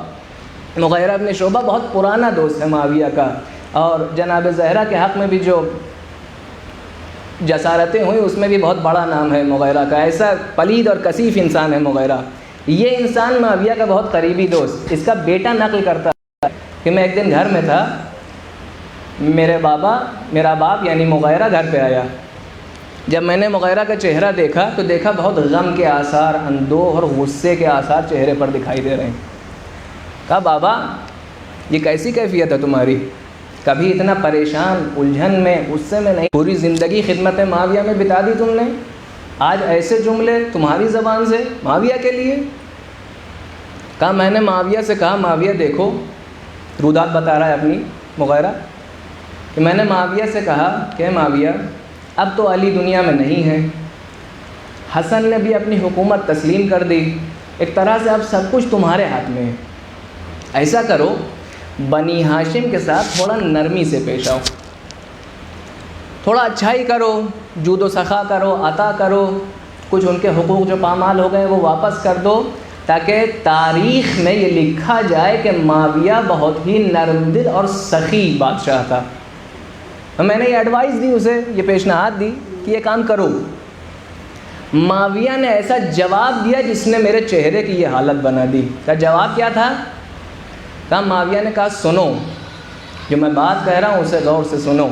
مغیرہ ابن شعبہ بہت پرانا دوست ہے معاویہ کا، اور جناب زہرا کے حق میں بھی جو جسارتیں ہوئیں اس میں بھی بہت بڑا نام ہے مغیرہ کا۔ ایسا پلید اور کثیف انسان ہے مغیرہ۔ یہ انسان معاویہ کا بہت قریبی دوست، اس کا بیٹا نقل کرتا ہے کہ میں ایک دن گھر میں تھا، میرا باپ یعنی مغیرہ گھر پہ آیا۔ جب میں نے مغیرہ کا چہرہ دیکھا تو دیکھا بہت غم کے آثار، اندوہ اور غصے کے آثار چہرے پر دکھائی دے رہے ہیں۔ کہا بابا یہ کیسی کیفیت ہے تمہاری؟ کبھی اتنا پریشان، الجھن میں، غصے میں نہیں، پوری زندگی خدمت معاویہ میں بتا دی تم نے، آج ایسے جملے تمہاری زبان سے معاویہ کے لیے؟ کہا میں نے معاویہ سے کہا معاویہ دیکھو، رودات بتا رہا ہے اپنی مغیرہ، کہ میں نے معاویہ سے کہا کہ معاویہ اب تو علی دنیا میں نہیں ہے، حسن نے بھی اپنی حکومت تسلیم کر دی، ایک طرح سے اب سب کچھ تمہارے ہاتھ میں ہے، ایسا کرو بنی ہاشم کے ساتھ تھوڑا نرمی سے پیش آؤ، تھوڑا اچھائی کرو، جود و سخا کرو، عطا کرو، کچھ ان کے حقوق جو پامال ہو گئے وہ واپس کر دو، تاکہ تاریخ میں یہ لکھا جائے کہ معاویہ بہت ہی نرم دل اور سخی بادشاہ تھا۔ تو میں نے یہ ایڈوائز دی اسے، یہ پیشنہاد دی کہ یہ کام کرو۔ معاویہ نے ایسا جواب دیا جس نے میرے چہرے کی یہ حالت بنا دی۔ کا جواب کیا تھا؟ کہا معاویہ نے کہا سنو، جو میں بات کہہ رہا ہوں اسے غور سے سنو۔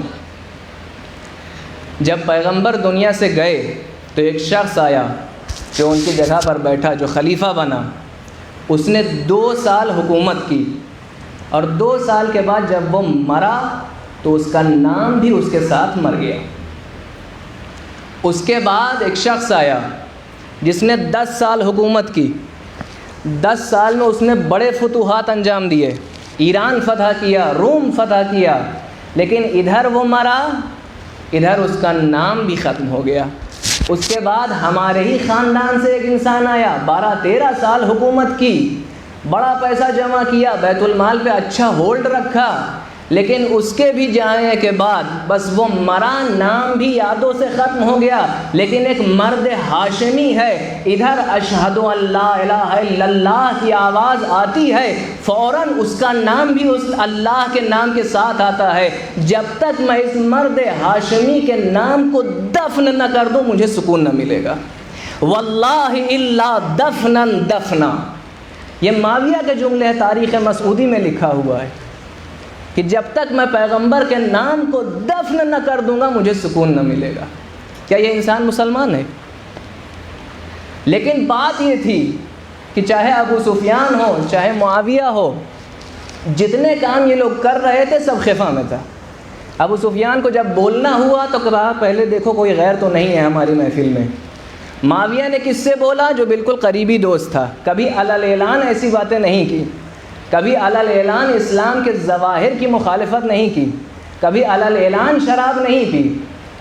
جب پیغمبر دنیا سے گئے تو ایک شخص آیا جو ان کی جگہ پر بیٹھا، جو خلیفہ بنا، اس نے 2 سال حکومت کی، اور 2 سال کے بعد جب وہ مرا تو اس کا نام بھی اس کے ساتھ مر گیا۔ اس کے بعد ایک شخص آیا جس نے 10 سال حکومت کی، 10 سال میں اس نے بڑے فتوحات انجام دیے، ایران فتح کیا، روم فتح کیا، لیکن ادھر وہ مرا، ادھر اس کا نام بھی ختم ہو گیا۔ اس کے بعد ہمارے ہی خاندان سے ایک انسان آیا، 12-13 سال حکومت کی، بڑا پیسہ جمع کیا، بیت المال پہ اچھا ہولڈ رکھا، لیکن اس کے بھی جانے کے بعد بس وہ مرا، نام بھی یادوں سے ختم ہو گیا، لیکن ایک مرد ہاشمی ہے، ادھر اشہد ان لا الہ الا اللہ کی آواز آتی ہے، فوراً اس کا نام بھی اس اللہ کے نام کے ساتھ آتا ہے۔ جب تک میں اس مرد ہاشمی کے نام کو دفن نہ کر دوں مجھے سکون نہ ملے گا، واللہ الا دفنا دفنا۔ یہ معاویہ کے جملے ہیں، تاریخ مسعودی میں لکھا ہوا ہے کہ جب تک میں پیغمبر کے نام کو دفن نہ کر دوں گا مجھے سکون نہ ملے گا۔ کیا یہ انسان مسلمان ہے؟ لیکن بات یہ تھی کہ چاہے ابو سفیان ہو، چاہے معاویہ ہو، جتنے کام یہ لوگ کر رہے تھے سب خفا میں تھا۔ ابو سفیان کو جب بولنا ہوا تو کہا پہلے دیکھو کوئی غیر تو نہیں ہے ہماری محفل میں۔ معاویہ نے کس سے بولا؟ جو بالکل قریبی دوست تھا، کبھی علل اعلان ایسی باتیں نہیں کی، کبھی علل اعلان اسلام کے ظواہر کی مخالفت نہیں کی، کبھی علل اعلان شراب نہیں پی،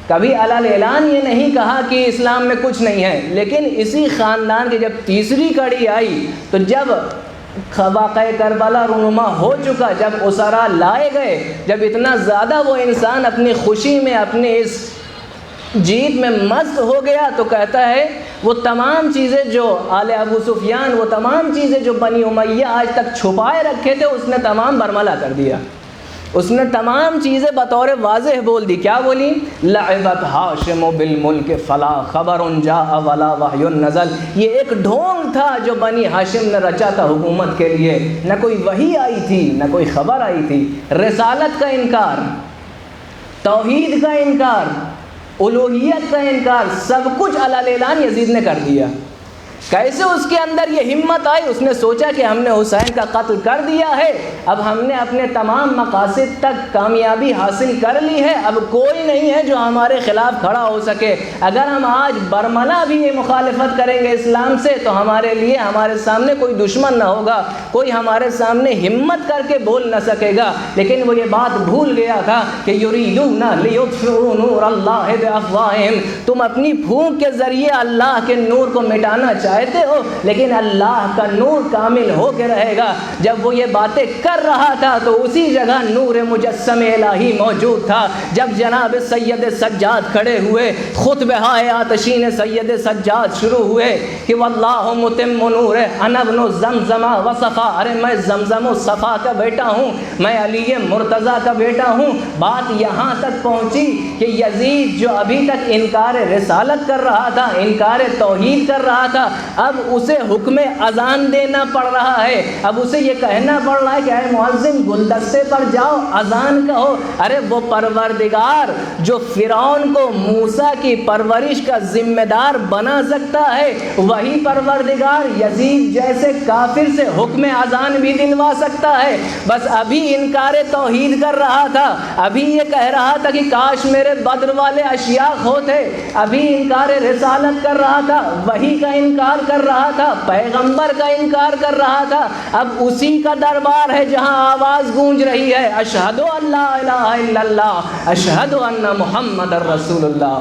کبھی علل اعلان یہ نہیں کہا کہ اسلام میں کچھ نہیں ہے۔ لیکن اسی خاندان کی جب تیسری کڑی آئی تو جب واقعہ کربلا رونما ہو چکا، جب اسرا لائے گئے، جب اتنا زیادہ وہ انسان اپنی خوشی میں، اپنی اس جیت میں مست ہو گیا، تو کہتا ہے وہ تمام چیزیں جو آل ابو سفیان، وہ تمام چیزیں جو بنی امیہ آج تک چھپائے رکھے تھے، اس نے تمام برملا کر دیا۔ اس نے تمام چیزیں بطور واضح بول دی. کیا بولی؟ لعبت ہاشم بالملک فلا خبر جاء ولا وحی نزل. یہ ایک ڈھونگ تھا جو بنی ہاشم نے رچا تھا حکومت کے لیے. نہ کوئی وحی آئی تھی نہ کوئی خبر آئی تھی. رسالت کا انکار، توحید کا انکار، الوہیت کا انکار، سب کچھ علی اعلان یزید نے کر دیا. کیسے اس کے اندر یہ ہمت آئی؟ اس نے سوچا کہ ہم نے حسین کا قتل کر دیا ہے، اب ہم نے اپنے تمام مقاصد تک کامیابی حاصل کر لی ہے، اب کوئی نہیں ہے جو ہمارے خلاف کھڑا ہو سکے. اگر ہم آج برملا بھی یہ مخالفت کریں گے اسلام سے تو ہمارے لیے ہمارے سامنے کوئی دشمن نہ ہوگا، کوئی ہمارے سامنے ہمت کر کے بول نہ سکے گا. لیکن وہ یہ بات بھول گیا تھا کہ یریدون لیطفئوا نور اللہ بافواہہم، تم اپنی پھونک کے ذریعے اللہ کے نور کو مٹانا چاہتے ہو، لیکن اللہ کا نور کامل ہو کے رہے گا. جب وہ یہ باتیں کر رہا تھا تو اسی جگہ نور مجسم الہی موجود تھا. جب جناب سید سجاد کھڑے ہوئے، خطبہ آتشین سید سجاد شروع ہوئے کہ واللہ متم نور انا ابن زمزم و صفا، ارے میں زمزم و صفا کا بیٹا ہوں، میں علی مرتضیٰ کا بیٹا ہوں. بات یہاں تک پہنچی کہ یزید جو ابھی تک انکار رسالت کر رہا تھا، انکار توحید کر رہا تھا، اب اسے حکم اذان دینا پڑ رہا ہے. اب اسے یہ کہنا پڑ رہا ہے کہ اے مؤذن گلدستے پر جاؤ اذان کہو. ارے وہ پروردگار جو فرعون کو موسیٰ کی پرورش کا ذمہ دار بنا سکتا ہے، وہی پروردگار یزید جیسے کافر سے حکم اذان بھی دلوا سکتا ہے. بس ابھی انکار توحید کر رہا تھا، ابھی یہ کہہ رہا تھا کہ کاش میرے بدر والے اشیاخ ہوتے، ابھی انکار رسالت کر رہا تھا، وحی کا انکار کر رہا تھا، پیغمبر کا انکار کر رہا تھا. اب اسی کا دربار ہے جہاں آواز گونج رہی ہے اشہد ان لا الہ الا اللہ اشہد ان محمد رسول اللہ.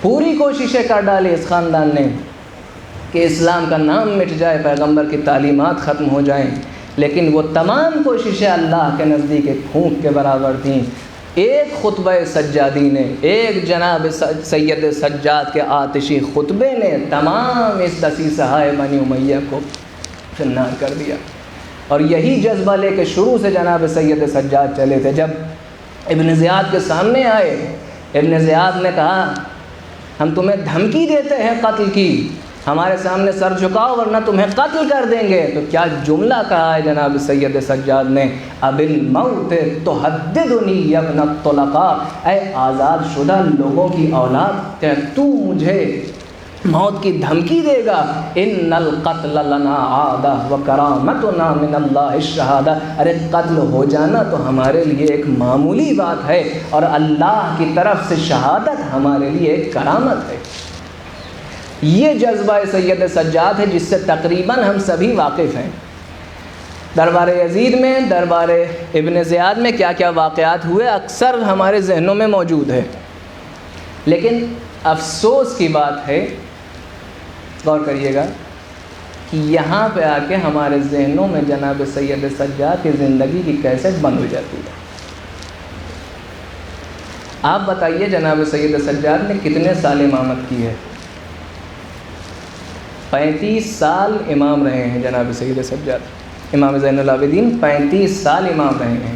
پوری کوششیں کر ڈالی اس خاندان نے کہ اسلام کا نام مٹ جائے، پیغمبر کی تعلیمات ختم ہو جائیں، لیکن وہ تمام کوششیں اللہ کے نزدیک ایک پھونک کے برابر تھیں. ایک خطبہ سجادی نے، ایک جناب سید سجاد کے آتشی خطبے نے تمام اس دسیسہ بنی امیہ کو فنار کر دیا. اور یہی جذبہ لے کے شروع سے جناب سید سجاد چلے تھے. جب ابن زیاد کے سامنے آئے، ابن زیاد نے کہا ہم تمہیں دھمکی دیتے ہیں قتل کی، ہمارے سامنے سر جھکاؤ ورنہ تمہیں قتل کر دیں گے. تو کیا جملہ کہا ہے جناب سید سجاد نے؟ اب الموت تحددنی یا ابن الطلقاء، اے آزاد شدہ لوگوں کی اولاد، کیا تو مجھے موت کی دھمکی دے گا؟ ان القتل لنا عادہ وکرامتنا من اللہ الشہادہ، ارے قتل ہو جانا تو ہمارے لیے ایک معمولی بات ہے اور اللہ کی طرف سے شہادت ہمارے لیے ایک کرامت ہے. یہ جذبہ سید سجاد ہے جس سے تقریباً ہم سبھی واقف ہیں. دربار یزید میں، دربار ابن زیاد میں کیا کیا واقعات ہوئے اکثر ہمارے ذہنوں میں موجود ہے، لیکن افسوس کی بات ہے، غور کریے گا کہ یہاں پہ آ کے ہمارے ذہنوں میں جناب سید سجاد کی زندگی کی کیسٹ بند ہو جاتی ہے. آپ بتائیے جناب سید سجاد نے کتنے سال امامت کی ہے؟ 35 سال امام رہے ہیں جناب سید سجاد. امام زین العابدین 35 سال امام رہے ہیں.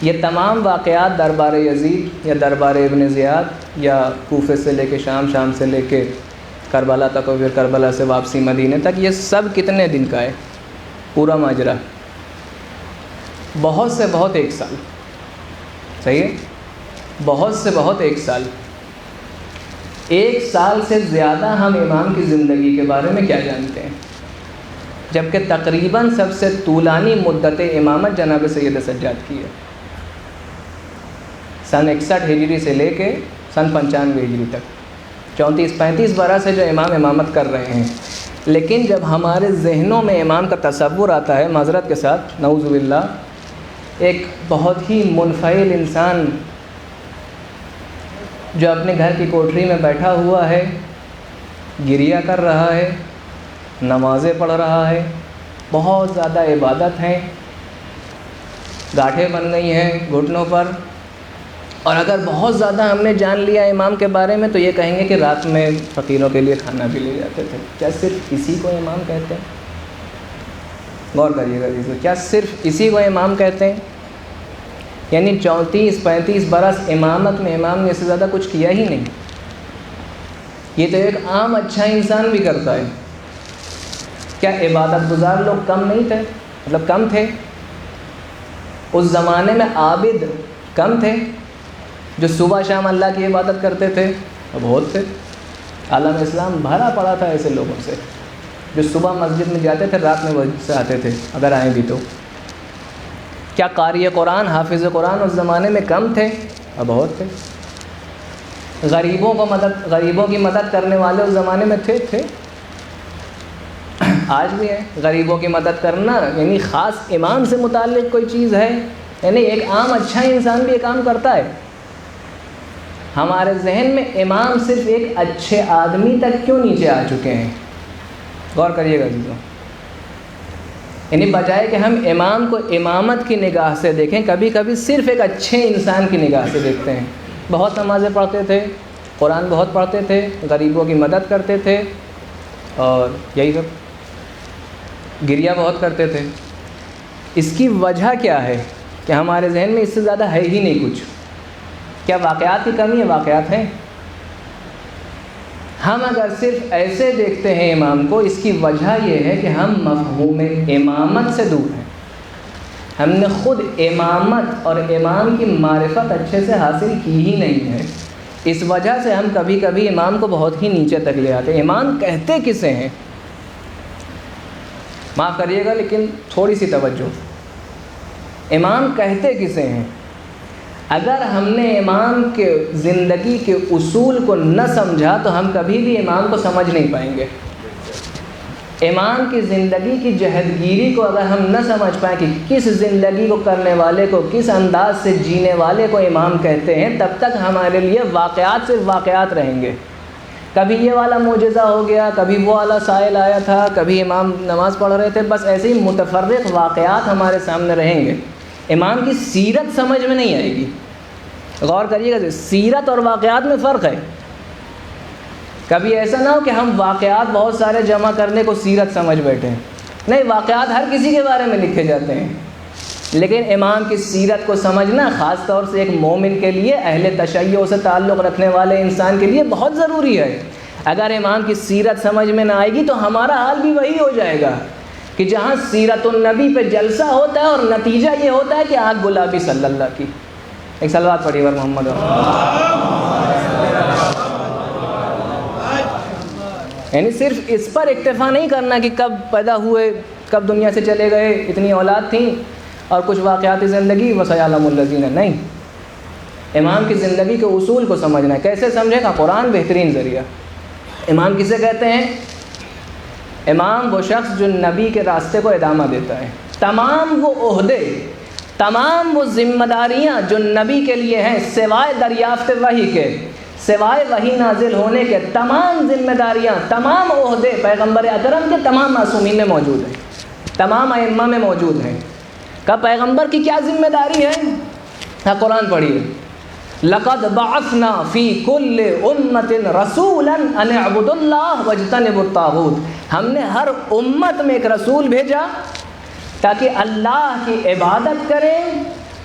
یہ تمام واقعات دربار یزید یا دربار ابن زیاد یا کوفے سے لے کے شام، شام سے لے کے کربلا تک اور پھر کربلا سے واپسی مدینے تک، یہ سب کتنے دن کا ہے پورا ماجرا؟ بہت سے بہت 1 سال. صحیح ہے، بہت سے بہت 1 سال. 1 سال سے زیادہ ہم امام کی زندگی کے بارے میں کیا جانتے ہیں، جبکہ تقریباً سب سے طولانی مدت امامت جناب سید سجاد کی ہے. سن 61 ہجری سے لے کے سن 95 ہجری تک 34-35 برس سے جو امام امامت کر رہے ہیں. لیکن جب ہمارے ذہنوں میں امام کا تصور آتا ہے، معذرت کے ساتھ نعوذ باللہ، ایک بہت ہی منفعل انسان جو اپنے گھر کی کوٹری میں بیٹھا ہوا ہے، گریہ کر رہا ہے، نمازیں پڑھ رہا ہے، بہت زیادہ عبادت ہیں، گاٹھیں بن گئی ہیں گھٹنوں پر، اور اگر بہت زیادہ ہم نے جان لیا امام کے بارے میں تو یہ کہیں گے کہ رات میں فقیروں کے لیے کھانا بھی لے جاتے تھے۔ کیا صرف اسی کو امام کہتے ہیں؟ غور کریے گا جی، کیا صرف اسی کو امام کہتے ہیں؟ یعنی 34-35 برس امامت میں امام نے اس سے زیادہ کچھ کیا ہی نہیں۔ یہ تو ایک عام اچھا انسان بھی کرتا ہے۔ کیا عبادت گزار لوگ کم نہیں تھے؟ مطلب کم تھے؟ اس زمانے میں عابد کم تھے جو صبح شام اللہ کی عبادت کرتے تھے؟ بہت تھے۔ عالم اسلام بھرا پڑا تھا ایسے لوگوں سے جو صبح مسجد میں جاتے تھے، رات میں مسجد سے آتے تھے اگر آئیں بھی تو۔ کیا قاری قرآن، حافظ قرآن اس زمانے میں کم تھے؟ بہت تھے۔ غریبوں کی مدد کرنے والے اس زمانے میں تھے۔ آج بھی ہے۔ غریبوں کی مدد کرنا یعنی خاص امام سے متعلق کوئی چیز ہے؟ یعنی ایک عام اچھا انسان بھی یہ کام کرتا ہے۔ ہمارے ذہن میں امام صرف ایک اچھے آدمی تک کیوں نیچے آ چکے ہیں؟ غور کریے گا عزیزوں۔ یعنی بجائے کہ ہم امام کو امامت کی نگاہ سے دیکھیں، کبھی کبھی صرف ایک اچھے انسان کی نگاہ سے دیکھتے ہیں۔ بہت نمازیں پڑھتے تھے، قرآن بہت پڑھتے تھے، غریبوں کی مدد کرتے تھے، اور یہی سب، گریہ بہت کرتے تھے۔ اس کی وجہ کیا ہے کہ ہمارے ذہن میں اس سے زیادہ ہے ہی نہیں کچھ۔ کیا واقعات کی کمی ہے؟ واقعات ہیں۔ ہم اگر صرف ایسے دیکھتے ہیں امام کو، اس کی وجہ یہ ہے کہ ہم مفہوم امامت سے دور ہیں۔ ہم نے خود امامت اور امام کی معرفت اچھے سے حاصل کی ہی نہیں ہے۔ اس وجہ سے ہم کبھی کبھی امام کو بہت ہی نیچے تک لے آتے ہیں۔ امام کہتے کسے ہیں؟ معاف کریے گا لیکن تھوڑی سی توجہ۔ امام کہتے کسے ہیں؟ اگر ہم نے امام کے زندگی کے اصول کو نہ سمجھا تو ہم کبھی بھی امام کو سمجھ نہیں پائیں گے۔ امام کی زندگی کی جہدگیری کو اگر ہم نہ سمجھ پائیں کہ کس زندگی کو کرنے والے کو، کس انداز سے جینے والے کو امام کہتے ہیں، تب تک ہمارے لیے واقعات صرف واقعات رہیں گے۔ کبھی یہ والا معجزہ ہو گیا، کبھی وہ والا سائل آیا تھا، کبھی امام نماز پڑھ رہے تھے، بس ایسے ہی متفرق واقعات ہمارے سامنے رہیں گے۔ امام کی سیرت سمجھ میں نہیں آئے گی۔ غور کریے گا، سیرت اور واقعات میں فرق ہے۔ کبھی ایسا نہ ہو کہ ہم واقعات بہت سارے جمع کرنے کو سیرت سمجھ بیٹھے ہیں۔ نہیں، واقعات ہر کسی کے بارے میں لکھے جاتے ہیں، لیکن امام کی سیرت کو سمجھنا خاص طور سے ایک مومن کے لیے، اہل تشیع سے تعلق رکھنے والے انسان کے لیے بہت ضروری ہے۔ اگر امام کی سیرت سمجھ میں نہ آئے گی تو ہمارا حال بھی وہی ہو جائے گا کہ جہاں سیرت النبی پہ جلسہ ہوتا ہے اور نتیجہ یہ ہوتا ہے کہ آنکھ گلابی صلی اللہ کی۔ ایک صلوات پڑھیے ور محمد۔ یعنی صرف اس پر اکتفا نہیں کرنا کہ کب پیدا ہوئے، کب دنیا سے چلے گئے، اتنی اولاد تھیں اور کچھ واقعاتی زندگی، وسيعلم الذين، نہیں، امام کی زندگی کے اصول کو سمجھنا ہے۔ کیسے سمجھے گا؟ قرآن بہترین ذریعہ۔ امام کسے کہتے ہیں؟ امام وہ شخص جو نبی کے راستے کو ادامہ دیتا ہے۔ تمام وہ عہدے، تمام وہ ذمہ داریاں جو نبی کے لیے ہیں، سوائے دریافت وحی کے، سوائے وحی نازل ہونے کے، تمام ذمہ داریاں، تمام عہدے پیغمبر اکرم کے تمام معصومین میں موجود ہیں، تمام ائمہ میں موجود ہیں۔ کہ پیغمبر کی کیا ذمہ داری ہے؟ قرآن پڑھیے، لقد بعثنا فی کل امت رسولا ان اعبدوا اللہ واجتنبوا الطاغوت۔ ہم نے ہر امت میں ایک رسول بھیجا تاکہ اللہ کی عبادت کریں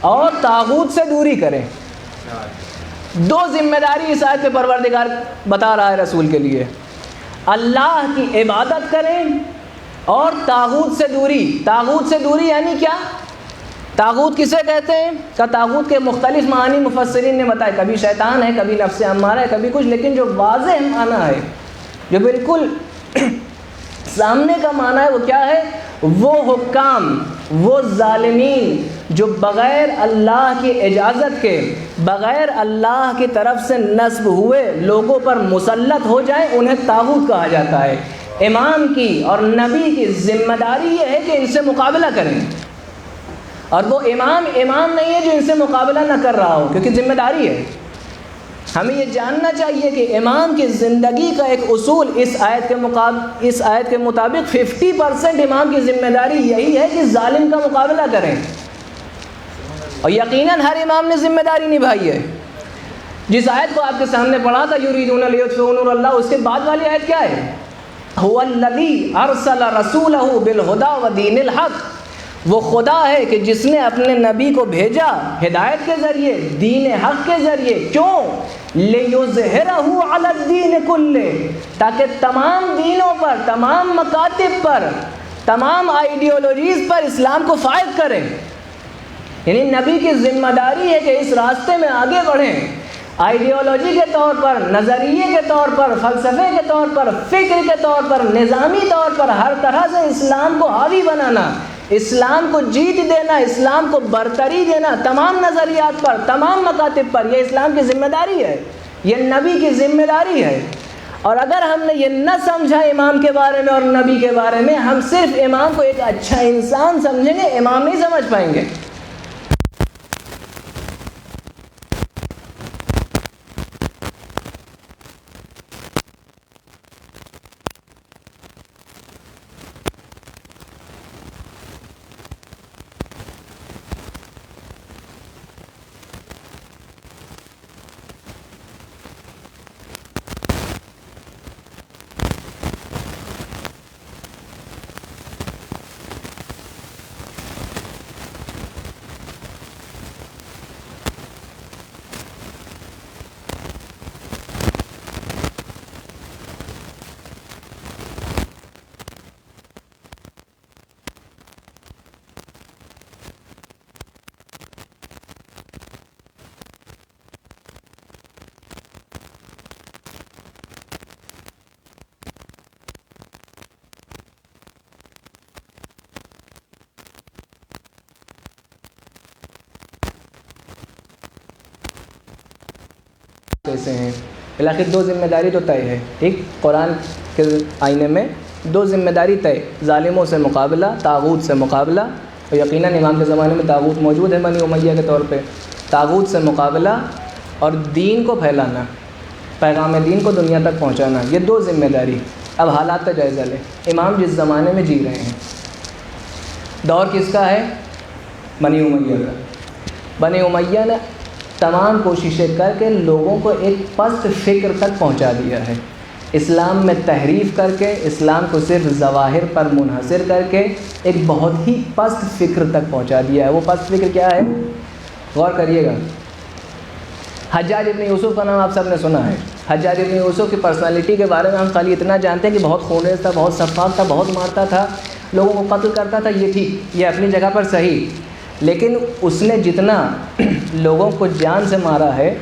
اور طاغوت سے دوری کریں۔ دو ذمہ داری اس آیت پہ پروردگار بتا رہا ہے رسول کے لیے، اللہ کی عبادت کریں اور طاغوت سے دوری۔ طاغوت سے دوری یعنی کیا؟ طاغوت کسے کہتے ہیں؟ کہ طاغوت کے مختلف معانی مفسرین نے بتائے، کبھی شیطان ہے، کبھی نفس امارہ ہے، کبھی کچھ، لیکن جو واضح معنی ہے، جو بالکل سامنے کا معنی ہے، وہ کیا ہے؟ وہ حکام، وہ ظالمین جو بغیر اللہ کی اجازت کے، بغیر اللہ کی طرف سے نصب ہوئے لوگوں پر مسلط ہو جائیں، انہیں طاغوت کہا جاتا ہے۔ امام کی اور نبی کی ذمہ داری یہ ہے کہ ان سے مقابلہ کریں، اور وہ امام نہیں ہے جو ان سے مقابلہ نہ کر رہا ہو، کیونکہ ذمہ داری ہے۔ ہمیں یہ جاننا چاہیے کہ امام کی زندگی کا ایک اصول اس آیت کے مطابق 50% امام کی ذمہ داری یہی ہے کہ ظالم کا مقابلہ کریں، اور یقیناً ہر امام نے ذمہ داری نبھائی ہے۔ جس آیت کو آپ کے سامنے پڑھا تھا یریدون لیطفئوا نور اللہ، اس کے بعد والی آیت کیا ہے؟ هو الذی ارسل رسولہ بالہدی ودین الحق، وہ خدا ہے کہ جس نے اپنے نبی کو بھیجا ہدایت کے ذریعے، دین حق کے ذریعے، کیوں؟ لِيُظْهِرَهُ عَلَى الدِّينِ كُلِّهِ، تاکہ تمام دینوں پر، تمام مکاتب پر، تمام آئیڈیالوجیز پر اسلام کو فائد کریں۔ یعنی نبی کی ذمہ داری ہے کہ اس راستے میں آگے بڑھیں، آئیڈیالوجی کے طور پر، نظریے کے طور پر، فلسفے کے طور پر، فکر کے طور پر، نظامی طور پر، ہر طرح سے اسلام کو حاوی بنانا، اسلام کو جیت دینا، اسلام کو برتری دینا تمام نظریات پر، تمام مکاتب پر۔ یہ اسلام کی ذمہ داری ہے، یہ نبی کی ذمہ داری ہے۔ اور اگر ہم نے یہ نہ سمجھا امام کے بارے میں اور نبی کے بارے میں، ہم صرف امام کو ایک اچھا انسان سمجھیں گے، امام نہیں سمجھ پائیں گے۔ کیسے ہیں؟ بالآخر دو ذمہ داری تو طے ہے، ٹھیک؟ قرآن کے آئینے میں دو ذمہ داری طے، ظالموں سے مقابلہ، طاغوت سے مقابلہ، اور یقیناً امام کے زمانے میں طاغوت موجود ہے بنی امیہ کے طور پہ، طاغوت سے مقابلہ اور دین کو پھیلانا، پیغام دین کو دنیا تک پہنچانا، یہ دو ذمہ داری۔ اب حالات کا جائزہ لیں، امام جس زمانے میں جی رہے ہیں، دور کس کا ہے؟ بنی امیہ کا۔ بنی امیہ نے تمام کوششیں کر کے لوگوں کو ایک پست فکر تک پہنچا دیا ہے، اسلام میں تحریف کر کے، اسلام کو صرف ظواہر پر منحصر کر کے ایک بہت ہی پست فکر تک پہنچا دیا ہے۔ وہ پست فکر کیا ہے؟ غور کریے گا۔ حجاج ابن یوسف کا نام آپ سب نے سنا ہے۔ حجاج ابن یوسف کی پرسنالٹی کے بارے میں ہم خالی اتنا جانتے ہیں کہ بہت خونریز تھا، بہت سفاک تھا، بہت مارتا تھا، لوگوں کو قتل کرتا تھا، یہ ٹھیک، یہ اپنی جگہ پر صحیح، لیکن اس نے جتنا لوگوں کو جان سے مارا ہے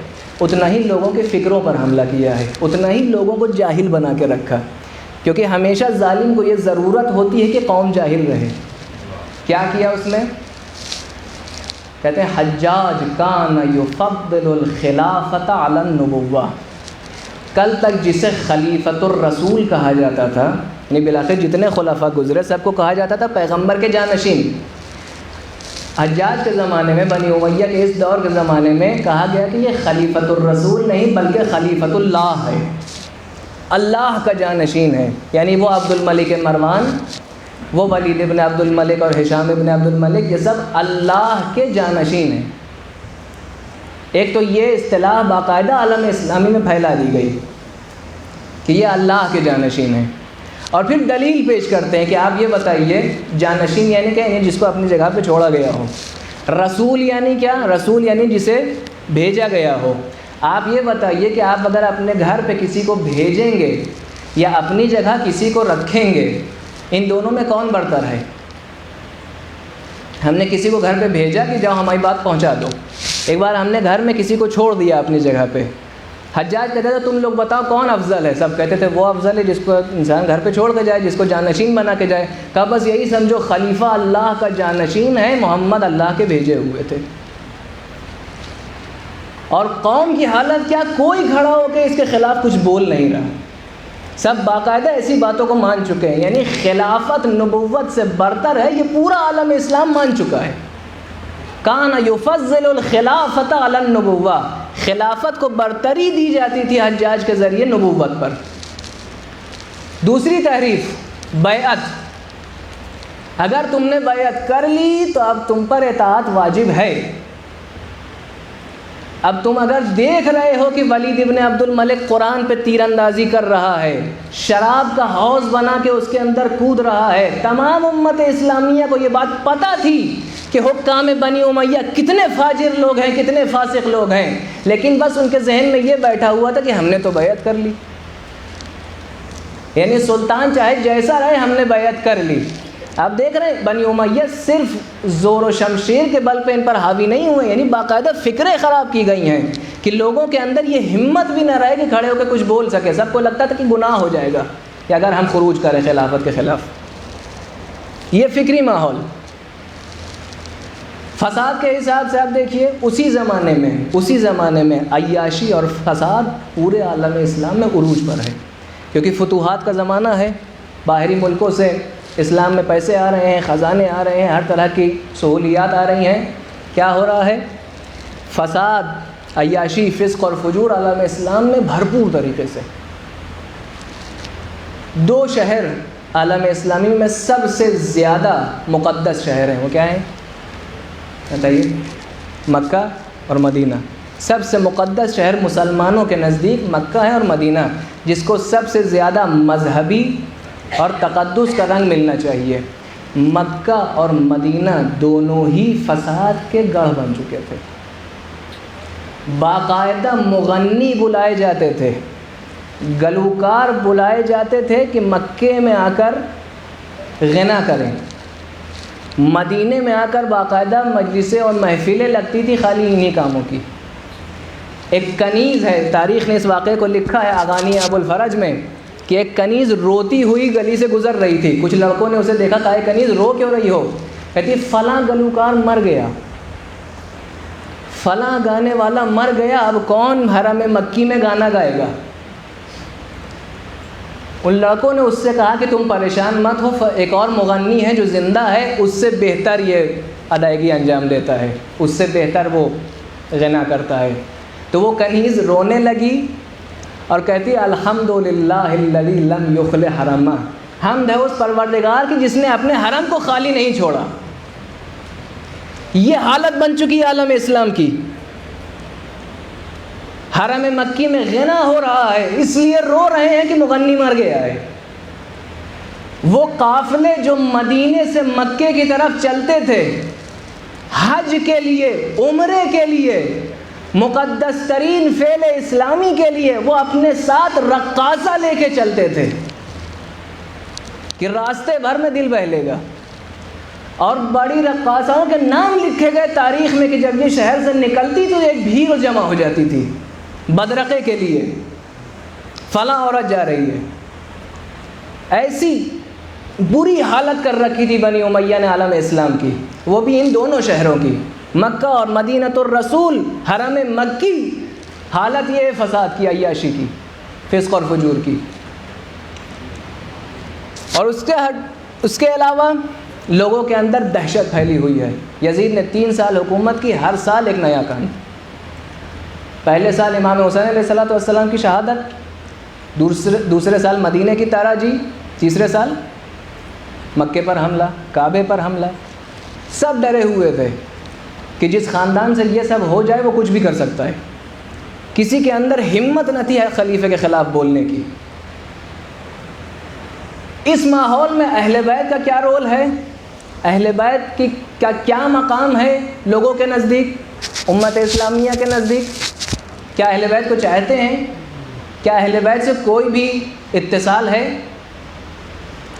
اتنا ہی لوگوں کے فکروں پر حملہ کیا ہے، اتنا ہی لوگوں کو جاہل بنا کے رکھا، کیونکہ ہمیشہ ظالم کو یہ ضرورت ہوتی ہے کہ قوم جاہل رہے۔ کیا کیا اس نے؟ کہتے ہیں حجاج کان یفضل الخلافۃ علی النبوہ، کل تک جسے خلیفۃ الرسول کہا جاتا تھا، یعنی بالآخر جتنے خلفاء گزرے سب کو کہا جاتا تھا پیغمبر کے جانشین، حجاج کے زمانے میں، بنی امیہ کے اس دور کے زمانے میں کہا گیا کہ یہ خلیفۃ الرسول نہیں بلکہ خلیفۃ اللہ ہے، اللہ کا جانشین ہے، یعنی وہ عبد الملک مروان، وہ ولید ابن عبد الملک اور ہشام ابن عبد الملک، یہ سب اللہ کے جانشین ہیں۔ ایک تو یہ اصطلاح باقاعدہ عالم اسلامی میں پھیلا دی گئی کہ یہ اللہ کے جانشین ہیں، اور پھر دلیل پیش کرتے ہیں کہ آپ یہ بتائیے جانشین یعنی کیا؟ یعنی جس کو اپنی جگہ پہ چھوڑا گیا ہو۔ رسول یعنی کیا؟ رسول یعنی جسے بھیجا گیا ہو۔ آپ یہ بتائیے کہ آپ اگر اپنے گھر پہ کسی کو بھیجیں گے یا اپنی جگہ کسی کو رکھیں گے، ان دونوں میں کون برتر ہے؟ ہم نے کسی کو گھر پہ بھیجا کہ جاؤ ہماری بات پہنچا دو، ایک بار ہم نے گھر میں کسی کو چھوڑ دیا اپنی جگہ پہ، حجاج کہتے تھے تم لوگ بتاؤ کون افضل ہے؟ سب کہتے تھے وہ افضل ہے جس کو انسان گھر پہ چھوڑ کے جائے، جس کو جانشین بنا کے جائے۔ کہا بس یہی سمجھو خلیفہ اللہ کا جانشین ہے، محمد اللہ کے بھیجے ہوئے تھے۔ اور قوم کی حالت کیا؟ کوئی کھڑا ہو کے اس کے خلاف کچھ بول نہیں رہا، سب باقاعدہ ایسی باتوں کو مان چکے ہیں، یعنی خلافت نبوت سے برتر ہے، یہ پورا عالم اسلام مان چکا ہے۔ کان یفضل الخلافۃ علی النبوہ، خلافت کو برتری دی جاتی تھی حجاج کے ذریعے نبوت پر۔ دوسری تحریف بیعت، اگر تم نے بیعت کر لی تو اب تم پر اطاعت واجب ہے، اب تم اگر دیکھ رہے ہو کہ ولید ابن عبد الملک قرآن پہ تیر اندازی کر رہا ہے، شراب کا حوض بنا کے اس کے اندر کود رہا ہے، تمام امت اسلامیہ کو یہ بات پتہ تھی کہ حکام بنی امیہ کتنے فاجر لوگ ہیں، کتنے فاسق لوگ ہیں، لیکن بس ان کے ذہن میں یہ بیٹھا ہوا تھا کہ ہم نے تو بیعت کر لی، یعنی سلطان چاہے جیسا رہے ہم نے بیعت کر لی۔ آپ دیکھ رہے ہیں بنی امیہ صرف زور و شمشیر کے بل پہ ان پر حاوی نہیں ہوئے، یعنی باقاعدہ فکریں خراب کی گئی ہیں کہ لوگوں کے اندر یہ ہمت بھی نہ رہے کہ کھڑے ہو کے کچھ بول سکے، سب کو لگتا تھا کہ گناہ ہو جائے گا کہ اگر ہم خروج کریں خلافت کے خلاف۔ یہ فکری ماحول فساد کے حساب سے آپ دیکھیے اسی زمانے میں عیاشی اور فساد پورے عالم اسلام میں عروج پر ہے، کیونکہ فتوحات کا زمانہ ہے، باہری ملکوں سے اسلام میں پیسے آ رہے ہیں، خزانے آ رہے ہیں، ہر طرح کی سہولیات آ رہی ہیں۔ کیا ہو رہا ہے؟ فساد، عیاشی، فسق اور فجور عالم اسلام میں بھرپور طریقے سے۔ دو شہر عالم اسلامی میں سب سے زیادہ مقدس شہر ہیں، وہ کیا ہیں بتائیے؟ مکہ اور مدینہ۔ سب سے مقدس شہر مسلمانوں کے نزدیک مکہ ہے اور مدینہ، جس کو سب سے زیادہ مذہبی اور تقدس کا رنگ ملنا چاہیے۔ مکہ اور مدینہ دونوں ہی فساد کے گڑھ بن چکے تھے۔ باقاعدہ مغنی بلائے جاتے تھے، گلوکار بلائے جاتے تھے کہ مکے میں آ کر غنا کریں، مدینے میں آ کر باقاعدہ مجلسیں اور محفلیں لگتی تھی خالی انہی کاموں کی۔ ایک کنیز ہے، تاریخ نے اس واقعے کو لکھا ہے اغانی ابو الفرج میں، کہ ایک کنیز روتی ہوئی گلی سے گزر رہی تھی، کچھ لڑکوں نے اسے دیکھا، کہا کنیز رو کیوں رہی ہو؟ کہتی فلاں گلوکار مر گیا، فلاں گانے والا مر گیا، اب کون حرم مکی میں گانا گائے گا؟ ان لڑکوں نے اس سے کہا کہ تم پریشان مت ہو، ایک اور مغنی ہے جو زندہ ہے، اس سے بہتر یہ ادائیگی انجام دیتا ہے، اس سے بہتر وہ غنا کرتا ہے۔ تو وہ کنیز رونے لگی اور کہتی الحمدللہ الذی لم یخل حرمہ، حمد ہے اس پروردگار کی جس نے اپنے حرم کو خالی نہیں چھوڑا۔ یہ حالت بن چکی ہے عالم اسلام کی۔ حرم مکی میں غنا ہو رہا ہے، اس لیے رو رہے ہیں کہ مغنی مر گیا ہے۔ وہ قافلے جو مدینے سے مکے کی طرف چلتے تھے حج کے لیے، عمرے کے لیے، مقدس ترین فعل اسلامی کے لیے، وہ اپنے ساتھ رقاصہ لے کے چلتے تھے کہ راستے بھر میں دل بہلے گا، اور بڑی رقاصاؤں کے نام لکھے گئے تاریخ میں کہ جب یہ شہر سے نکلتی تو ایک بھیڑ جمع ہو جاتی تھی بدرقے کے لیے، فلاں عورت جا رہی ہے۔ ایسی بری حالت کر رکھی تھی بنی امیہ نے عالم اسلام کی، وہ بھی ان دونوں شہروں کی، مکہ اور مدینہ الرسول، حرم مکی۔ حالت یہ ہے فساد کی، عیاشی کی، فسق اور فجور کی۔ اور اس کے علاوہ لوگوں کے اندر دہشت پھیلی ہوئی ہے۔ یزید نے 3 سال حکومت کی، ہر سال ایک نیا کام۔ پہلے سال امام حسین علیہ السلام کی شہادت، دوسرے سال مدینہ کی تاراجی، تیسرے سال مکے پر حملہ، کعبے پر حملہ۔ سب ڈرے ہوئے تھے کہ جس خاندان سے یہ سب ہو جائے وہ کچھ بھی کر سکتا ہے۔ کسی کے اندر ہمت نہ تھی خلیفے کے خلاف بولنے کی۔ اس ماحول میں اہل بیت کا کیا رول ہے؟ اہل بیت کی کیا مقام ہے لوگوں کے نزدیک، امت اسلامیہ کے نزدیک؟ کیا اہل بیت کو چاہتے ہیں؟ کیا اہل بیت سے کوئی بھی اتصال ہے؟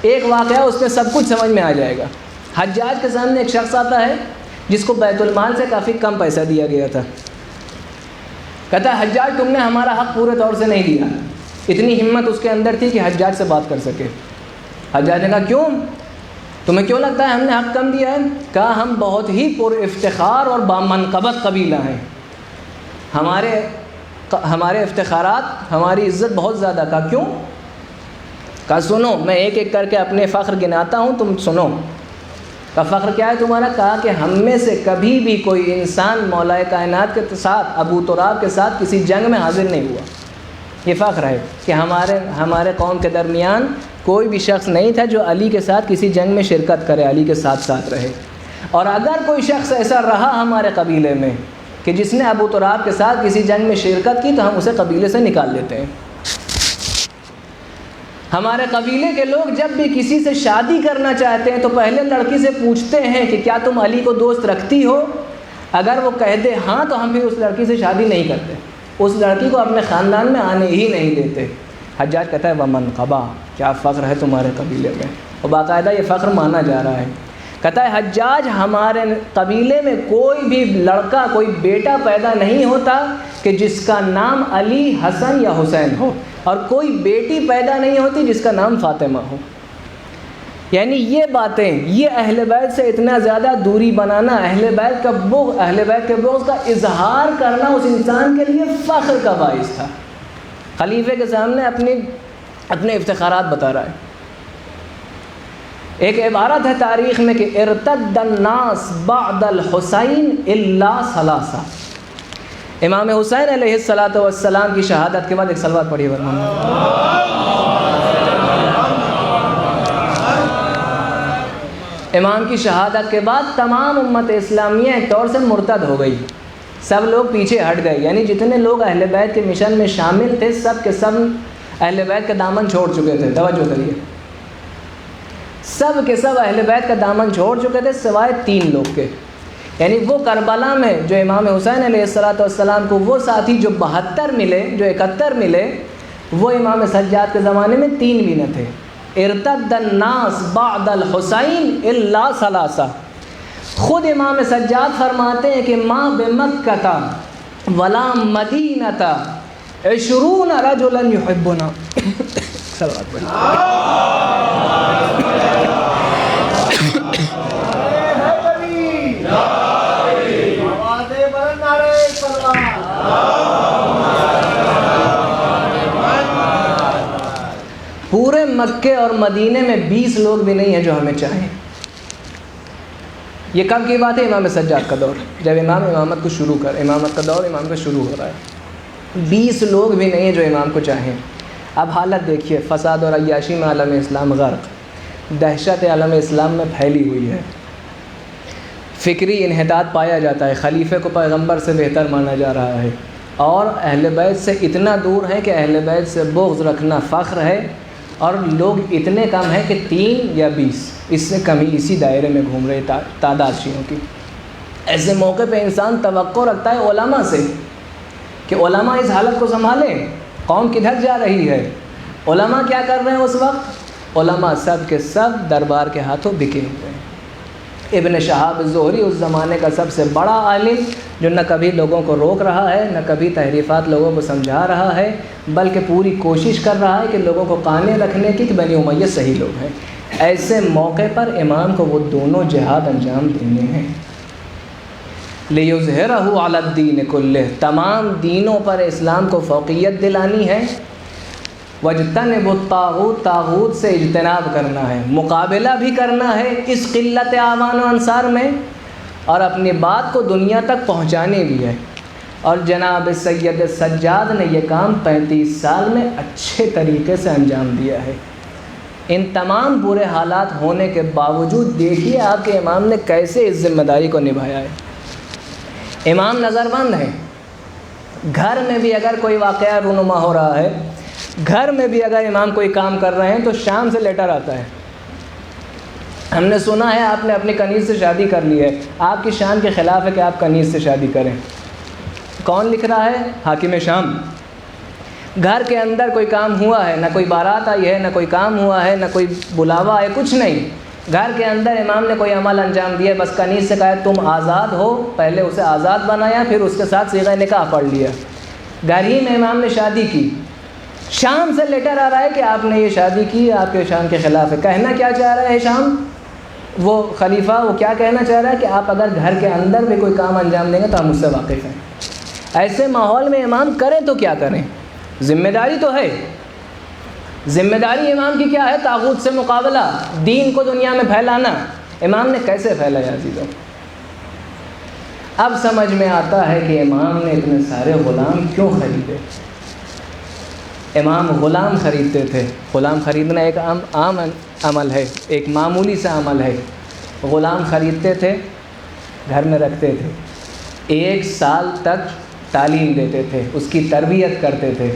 ایک واقعہ اس میں سب کچھ سمجھ میں آ جائے گا۔ حجاج کے سامنے ایک شخص آتا ہے جس کو بیت المال سے کافی کم پیسہ دیا گیا تھا۔ کہتا ہے حجاج تم نے ہمارا حق پورے طور سے نہیں دیا۔ اتنی ہمت اس کے اندر تھی کہ حجاج سے بات کر سکے۔ حجاج نے کہا کیوں؟ تمہیں کیوں لگتا ہے ہم نے حق کم دیا ہے؟ کہا ہم بہت ہی پر افتخار اور بامنقبت قبیلہ ہیں، ہمارے افتخارات، ہماری عزت بہت زیادہ۔ کہا کیوں؟ کہا سنو، میں ایک ایک کر کے اپنے فخر گناتا ہوں، تم سنو۔ کہا فخر کیا ہے تمہارا؟ کہا کہ ہم میں سے کبھی بھی کوئی انسان مولا کائنات کے ساتھ، ابو تراب کے ساتھ کسی جنگ میں حاضر نہیں ہوا۔ یہ فخر ہے کہ ہمارے قوم کے درمیان کوئی بھی شخص نہیں تھا جو علی کے ساتھ کسی جنگ میں شرکت کرے، علی کے ساتھ رہے۔ اور اگر کوئی شخص ایسا رہا ہمارے قبیلے میں کہ جس نے ابو تراب کے ساتھ کسی جنگ میں شرکت کی تو ہم اسے قبیلے سے نکال لیتے ہیں۔ ہمارے قبیلے کے لوگ جب بھی کسی سے شادی کرنا چاہتے ہیں تو پہلے لڑکی سے پوچھتے ہیں کہ کیا تم علی کو دوست رکھتی ہو؟ اگر وہ کہہ دے ہاں تو ہم پھر اس لڑکی سے شادی نہیں کرتے، اس لڑکی کو اپنے خاندان میں آنے ہی نہیں دیتے۔ حجاج کہتا ہے ومن قبا، کیا فخر ہے تمہارے قبیلے میں، اور باقاعدہ یہ فخر مانا جا رہا ہے۔ کہتا ہے حجاج ہمارے قبیلے میں کوئی بھی لڑکا، کوئی بیٹا پیدا نہیں ہوتا کہ جس کا نام علی، حسن یا حسین ہو، اور کوئی بیٹی پیدا نہیں ہوتی جس کا نام فاطمہ ہو۔ یعنی یہ باتیں، یہ اہل بیت سے اتنا زیادہ دوری بنانا، اہل بیت کا بغض، اہل بیت کے بغض کا اظہار کرنا اس انسان کے لیے فخر کا باعث تھا۔ خلیفے کے سامنے اپنے افتخارات بتا رہا ہے۔ ایک عبارت ہے تاریخ میں کہ ارتد الناس بعد الحسین الا ثلاثہ، امام حسین علیہ الصلاۃ والسلام کی شہادت کے بعد ایک صلوات پڑھی امام کی شہادت کے بعد تمام امت اسلامیہ ایک طور سے مرتد ہو گئی، سب لوگ پیچھے ہٹ گئے، یعنی جتنے لوگ اہل بیت کے مشن میں شامل تھے سب کے سب اہل بیت کا دامن چھوڑ چکے تھے۔ توجہ کریے، سب کے سب اہل بیت کا دامن چھوڑ چکے تھے سوائے 3 لوگ کے، یعنی وہ کربلا میں جو امام حسین علیہ الصلاۃ والسلام کو وہ ساتھی جو 72 ملے، جو 71 ملے، وہ امام سجاد کے زمانے میں 3 بھی نہ تھے۔ ارتد الناس بعد الحسین الا ثلاثہ، خود امام سجاد فرماتے ہیں کہ ما بمکہ ولا مدینہ 20 رجلا یحبنا۔ پورے مکے اور مدینے میں 20 لوگ بھی نہیں ہیں جو ہمیں چاہیں۔ یہ کب کی بات ہے؟ امام سجاد کا دور، جب امام امامت کو شروع کر، امامت کا دور امام کا شروع ہو رہا ہے، 20 لوگ بھی نہیں ہیں جو امام کو چاہیں۔ اب حالت دیکھیے، فساد اور عیاشی میں عالم اسلام غرق، دہشت عالم اسلام میں پھیلی ہوئی ہے، فکری انحطاط پایا جاتا ہے، خلیفے کو پیغمبر سے بہتر مانا جا رہا ہے، اور اہل بیت سے اتنا دور ہے کہ اہل بیت سے بغض رکھنا فخر ہے، اور لوگ اتنے کم ہیں کہ 3 یا 20، اس سے کم ہی اسی دائرے میں گھوم رہے تعداد شیعوں کی۔ ایسے موقع پہ انسان توقع رکھتا ہے علماء سے کہ علماء اس حالت کو سنبھالیں، قوم کدھر جا رہی ہے۔ علماء کیا کر رہے ہیں اس وقت؟ علماء سب کے سب دربار کے ہاتھوں بکے ہوئے ہیں۔ ابن شہاب الزہری اس زمانے کا سب سے بڑا عالم، جو نہ کبھی لوگوں کو روک رہا ہے، نہ کبھی تحریفات لوگوں کو سمجھا رہا ہے، بلکہ پوری کوشش کر رہا ہے کہ لوگوں کو قانع رکھنے کی کہ بنی امیہ صحیح لوگ ہیں۔ ایسے موقع پر امام کو وہ دونوں جہاد انجام دینے ہیں۔ لِيُظْهِرَهُ عَلَى الدِّينِ كُلِّهِ، تمام دینوں پر اسلام کو فوقیت دلانی ہے۔ وَاجْتَنِبُوا الطَّاغُوتَ، طاغوت سے اجتناب کرنا ہے، مقابلہ بھی کرنا ہے اس قلت اعوان و انصار میں، اور اپنی بات کو دنیا تک پہنچانی بھی ہے۔ اور جناب سید سجاد نے یہ کام 35 سال میں اچھے طریقے سے انجام دیا ہے۔ ان تمام برے حالات ہونے کے باوجود دیکھیے آپ کے امام نے کیسے اس ذمہ داری کو نبھایا ہے۔ امام نظر بند ہیں، گھر میں بھی اگر کوئی واقعہ رونما ہو رہا ہے، گھر میں بھی اگر امام کوئی کام کر رہے ہیں تو شام سے لیٹر آتا ہے۔ ہم نے سنا ہے آپ نے اپنی کنیز سے شادی کر لی ہے، آپ کی شان کے خلاف ہے کہ آپ کنیز سے شادی کریں۔ کون لکھ رہا ہے؟ حاکم شام۔ گھر کے اندر کوئی کام ہوا ہے، نہ کوئی بارات آئی ہے، نہ کوئی کام ہوا ہے، نہ کوئی بلاوا ہے، کچھ نہیں، گھر کے اندر امام نے کوئی عمل انجام دیا، بس کنیز سے کہا تم آزاد ہو، پہلے اسے آزاد بنایا، پھر اس کے ساتھ صیغہ نکاح پڑھ لیا، گھر ہی میں امام نے شادی کی، شام سے لیٹر آ رہا ہے کہ آپ نے یہ شادی کی، آپ کے شان کے خلاف ہے۔ کہنا کیا چاہ رہا ہے شام؟ وہ خلیفہ وہ کیا کہنا چاہ رہا ہے کہ آپ اگر گھر کے اندر بھی کوئی کام انجام دیں گے تو ہم اس سے واقف ہیں۔ ایسے ماحول میں امام کریں تو کیا کریں؟ ذمہ داری تو ہے، ذمہ داری امام کی کیا ہے؟ طاغوت سے مقابلہ، دین کو دنیا میں پھیلانا۔ امام نے کیسے پھیلایا عزیزوں؟ اب سمجھ میں آتا ہے کہ امام نے اتنے سارے غلام کیوں خریدے۔ امام غلام خریدتے تھے، غلام خریدنا ایک عام عمل ہے، ایک معمولی سا عمل ہے۔ غلام خریدتے تھے، گھر میں رکھتے تھے، 1 سال تک تعلیم دیتے تھے، اس کی تربیت کرتے تھے۔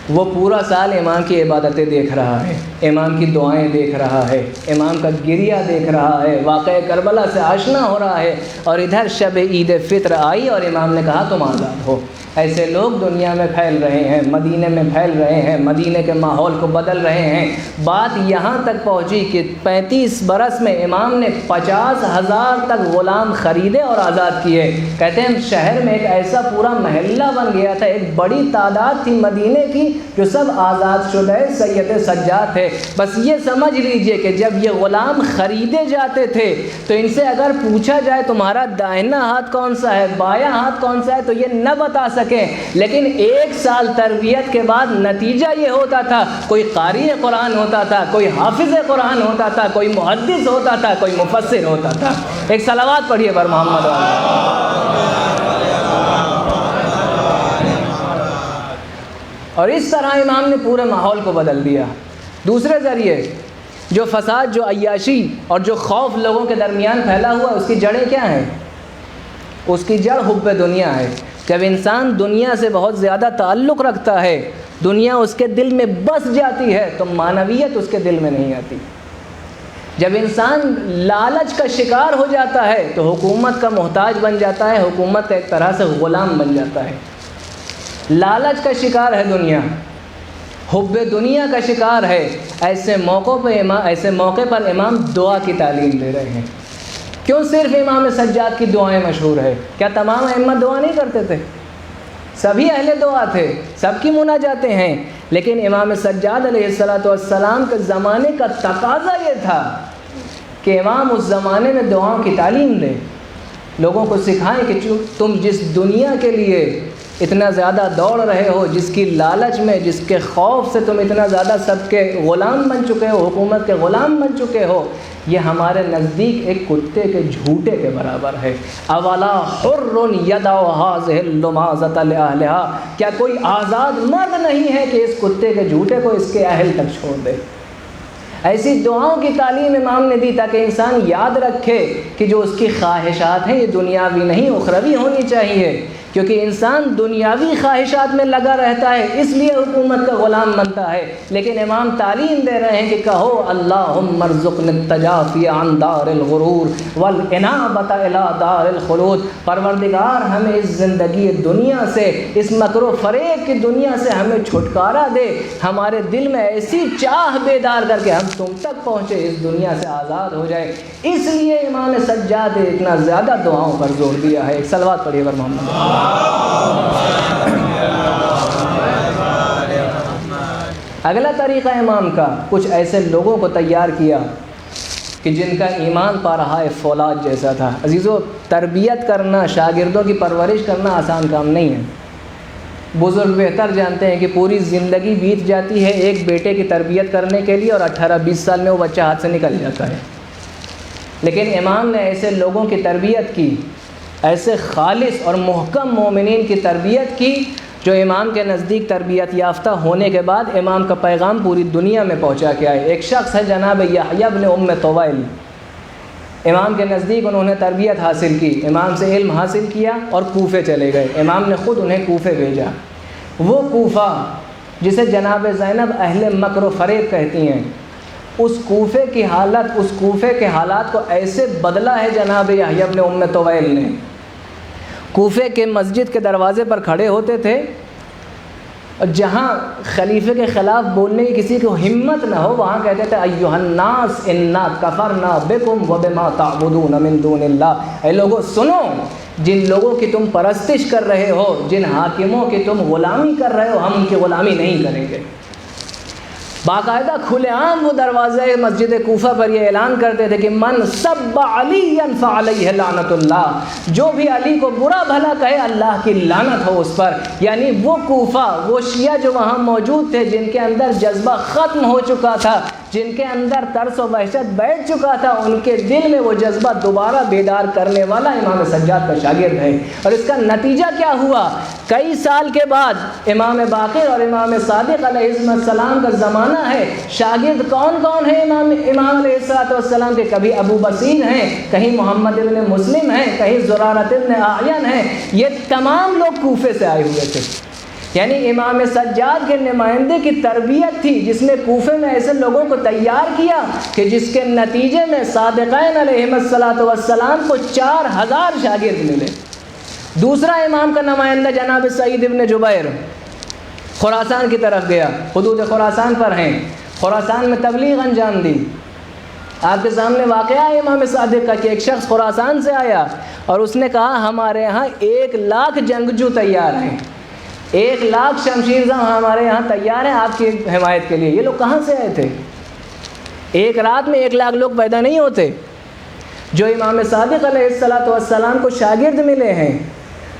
وہ پورا سال امام کی عبادتیں دیکھ رہا ہے، امام کی دعائیں دیکھ رہا ہے، امام کا گریہ دیکھ رہا ہے، واقعہ کربلا سے آشنا ہو رہا ہے، اور ادھر شب عید فطر آئی اور امام نے کہا تم آزاد ہو۔ ایسے لوگ دنیا میں پھیل رہے ہیں، مدینے میں پھیل رہے ہیں، مدینے کے ماحول کو بدل رہے ہیں۔ بات یہاں تک پہنچی کہ 35 برس میں امام نے 50,000 تک غلام خریدے اور آزاد کیے۔ کہتے ہیں شہر میں ایک ایسا پورا محلہ بن گیا تھا، ایک بڑی تعداد تھی مدینے کی جو سب آزاد شدہ سید سجاد تھے۔ بس یہ سمجھ لیجئے کہ جب یہ غلام خریدے جاتے تھے تو ان سے اگر پوچھا جائے تمہارا داہنا ہاتھ کون سا ہے، بایاں ہاتھ کون سا ہے، تو یہ نہ بتا سکیں، لیکن 1 سال تربیت کے بعد نتیجہ یہ ہوتا تھا، کوئی قاری قرآن ہوتا تھا، کوئی حافظ قرآن ہوتا تھا، کوئی محدث ہوتا تھا، کوئی مفسر ہوتا تھا۔ ایک صلوات پڑھیے پر محمد اور اس طرح امام نے پورے ماحول کو بدل دیا۔ دوسرے ذریعے جو فساد، جو عیاشی اور جو خوف لوگوں کے درمیان پھیلا ہوا، اس کی جڑیں کیا ہیں؟ اس کی جڑ حب دنیا ہے۔ جب انسان دنیا سے بہت زیادہ تعلق رکھتا ہے، دنیا اس کے دل میں بس جاتی ہے، تو معنویت اس کے دل میں نہیں آتی۔ جب انسان لالچ کا شکار ہو جاتا ہے تو حکومت کا محتاج بن جاتا ہے، حکومت کا ایک طرح سے غلام بن جاتا ہے۔ لالچ کا شکار ہے دنیا، حب دنیا کا شکار ہے۔ ایسے موقع پر امام دعا کی تعلیم دے رہے ہیں۔ کیوں صرف امام سجاد کی دعائیں مشہور ہے؟ کیا تمام ائمہ دعا نہیں کرتے تھے؟ سبھی اہل دعا تھے، سب کی مناجاتیں ہیں، لیکن امام سجاد علیہ السلام کے زمانے کا تقاضا یہ تھا کہ امام اس زمانے میں دعاؤں کی تعلیم دیں، لوگوں کو سکھائیں کہ تم جس دنیا کے لیے اتنا زیادہ دوڑ رہے ہو، جس کی لالچ میں، جس کے خوف سے تم اتنا زیادہ سب کے غلام بن چکے ہو، حکومت کے غلام بن چکے ہو، یہ ہمارے نزدیک ایک کتے کے جھوٹے کے برابر ہے۔ اولا حر یدع هذه اللمازة لأهلها، کیا کوئی آزاد مرد نہیں ہے کہ اس کتے کے جھوٹے کو اس کے اہل تک چھوڑ دے؟ ایسی دعاؤں کی تعلیم امام نے دی تاکہ انسان یاد رکھے کہ جو اس کی خواہشات ہیں یہ دنیاوی نہیں اخروی ہونی چاہیے، کیونکہ انسان دنیاوی خواہشات میں لگا رہتا ہے، اس لیے حکومت کا غلام بنتا ہے۔ لیکن امام تعلیم دے رہے ہیں کہ کہو اللہم ارزقنا التجافی عن دار الغرور والانابۃ الی دار الخلود، پروردگار ہمیں اس زندگی دنیا سے، اس مکر و فریب کی دنیا سے ہمیں چھٹکارا دے، ہمارے دل میں ایسی چاہ بیدار کر کے ہم تم تک پہنچے، اس دنیا سے آزاد ہو جائے۔ اس لیے امام سجاد نے اتنا زیادہ دعاؤں پر زور دیا ہے۔ ایک صلوات پڑھیے پر محمد۔ اگلا طریقہ امام کا، کچھ ایسے لوگوں کو تیار کیا کہ جن کا ایمان پارہائے فولاد جیسا تھا۔ عزیزو، تربیت کرنا، شاگردوں کی پرورش کرنا آسان کام نہیں ہے۔ بزرگ بہتر جانتے ہیں کہ پوری زندگی بیت جاتی ہے ایک بیٹے کی تربیت کرنے کے لیے، اور 18-20 سال میں وہ بچہ ہاتھ سے نکل جاتا ہے۔ لیکن امام نے ایسے لوگوں کی تربیت کی، ایسے خالص اور محکم مومنین کی تربیت کی جو امام کے نزدیک تربیت یافتہ ہونے کے بعد امام کا پیغام پوری دنیا میں پہنچا کے آئے۔ ایک شخص ہے جناب یحییٰ بن ام طویل، امام کے نزدیک انہوں نے تربیت حاصل کی، امام سے علم حاصل کیا اور کوفے چلے گئے۔ امام نے خود انہیں کوفے بھیجا۔ وہ کوفہ جسے جناب زینب اہل مکر و فریب کہتی ہیں، اس کوفے کی حالت، اس کوفے کے حالات کو ایسے بدلا ہے جناب یحییٰ بن ام طویل نے۔ کوفے کے مسجد کے دروازے پر کھڑے ہوتے تھے، اور جہاں خلیفے کے خلاف بولنے کی کسی کو ہمت نہ ہو، وہاں کہتے تھے ایھا الناس انا کفرنا بکم وبما تعبدون من دون اللہ، اے لوگوں سنو، جن لوگوں کی تم پرستش کر رہے ہو، جن حاکموں کی تم غلامی کر رہے ہو، ہم ان کی غلامی نہیں کریں گے۔ باقاعدہ کھلے عام وہ دروازے مسجد کوفہ پر یہ اعلان کرتے تھے کہ من سب علیٰ فعلیہ لعنت اللہ، جو بھی علی کو برا بھلا کہے اللہ کی لعنت ہو اس پر۔ یعنی وہ کوفہ، وہ شیعہ جو وہاں موجود تھے، جن کے اندر جذبہ ختم ہو چکا تھا، جن کے اندر ترس و وحشت بیٹھ چکا تھا، ان کے دل میں وہ جذبہ دوبارہ بیدار کرنے والا امام سجاد کا شاگرد ہے۔ اور اس کا نتیجہ کیا ہوا؟ کئی سال کے بعد امام باقر اور امام صادق علیہ السلام کا زمانہ ہے، شاگرد کون کون ہیں امام علیہ السلام کے؟ کبھی ابو بصیر ہیں، کہیں محمد ابن مسلم ہیں، کہیں زرارۃ ابن اعین ہیں، یہ تمام لوگ کوفے سے آئے ہوئے تھے۔ یعنی امام سجاد کے نمائندے کی تربیت تھی جس نے کوفے میں ایسے لوگوں کو تیار کیا کہ جس کے نتیجے میں صادقین علیہم السلام کو 4000 شاگرد ملے۔ دوسرا امام کا نمائندہ جناب سعید ابن جبیر خراسان کی طرف گیا، حدود خراسان پر ہیں، خراسان میں تبلیغ انجام دی۔ آپ کے سامنے واقعہ ہے امام صادق کا کہ ایک شخص خراسان سے آیا اور اس نے کہا ہمارے یہاں 1,00,000 جنگجو تیار ہیں، 1,00,000 شمشیر زن ہمارے یہاں تیار ہیں آپ کی حمایت کے لیے۔ یہ لوگ کہاں سے آئے تھے؟ ایک رات میں 1,00,000 لوگ پیدا نہیں ہوتے۔ جو امام صادق علیہ السلام کو شاگرد ملے ہیں،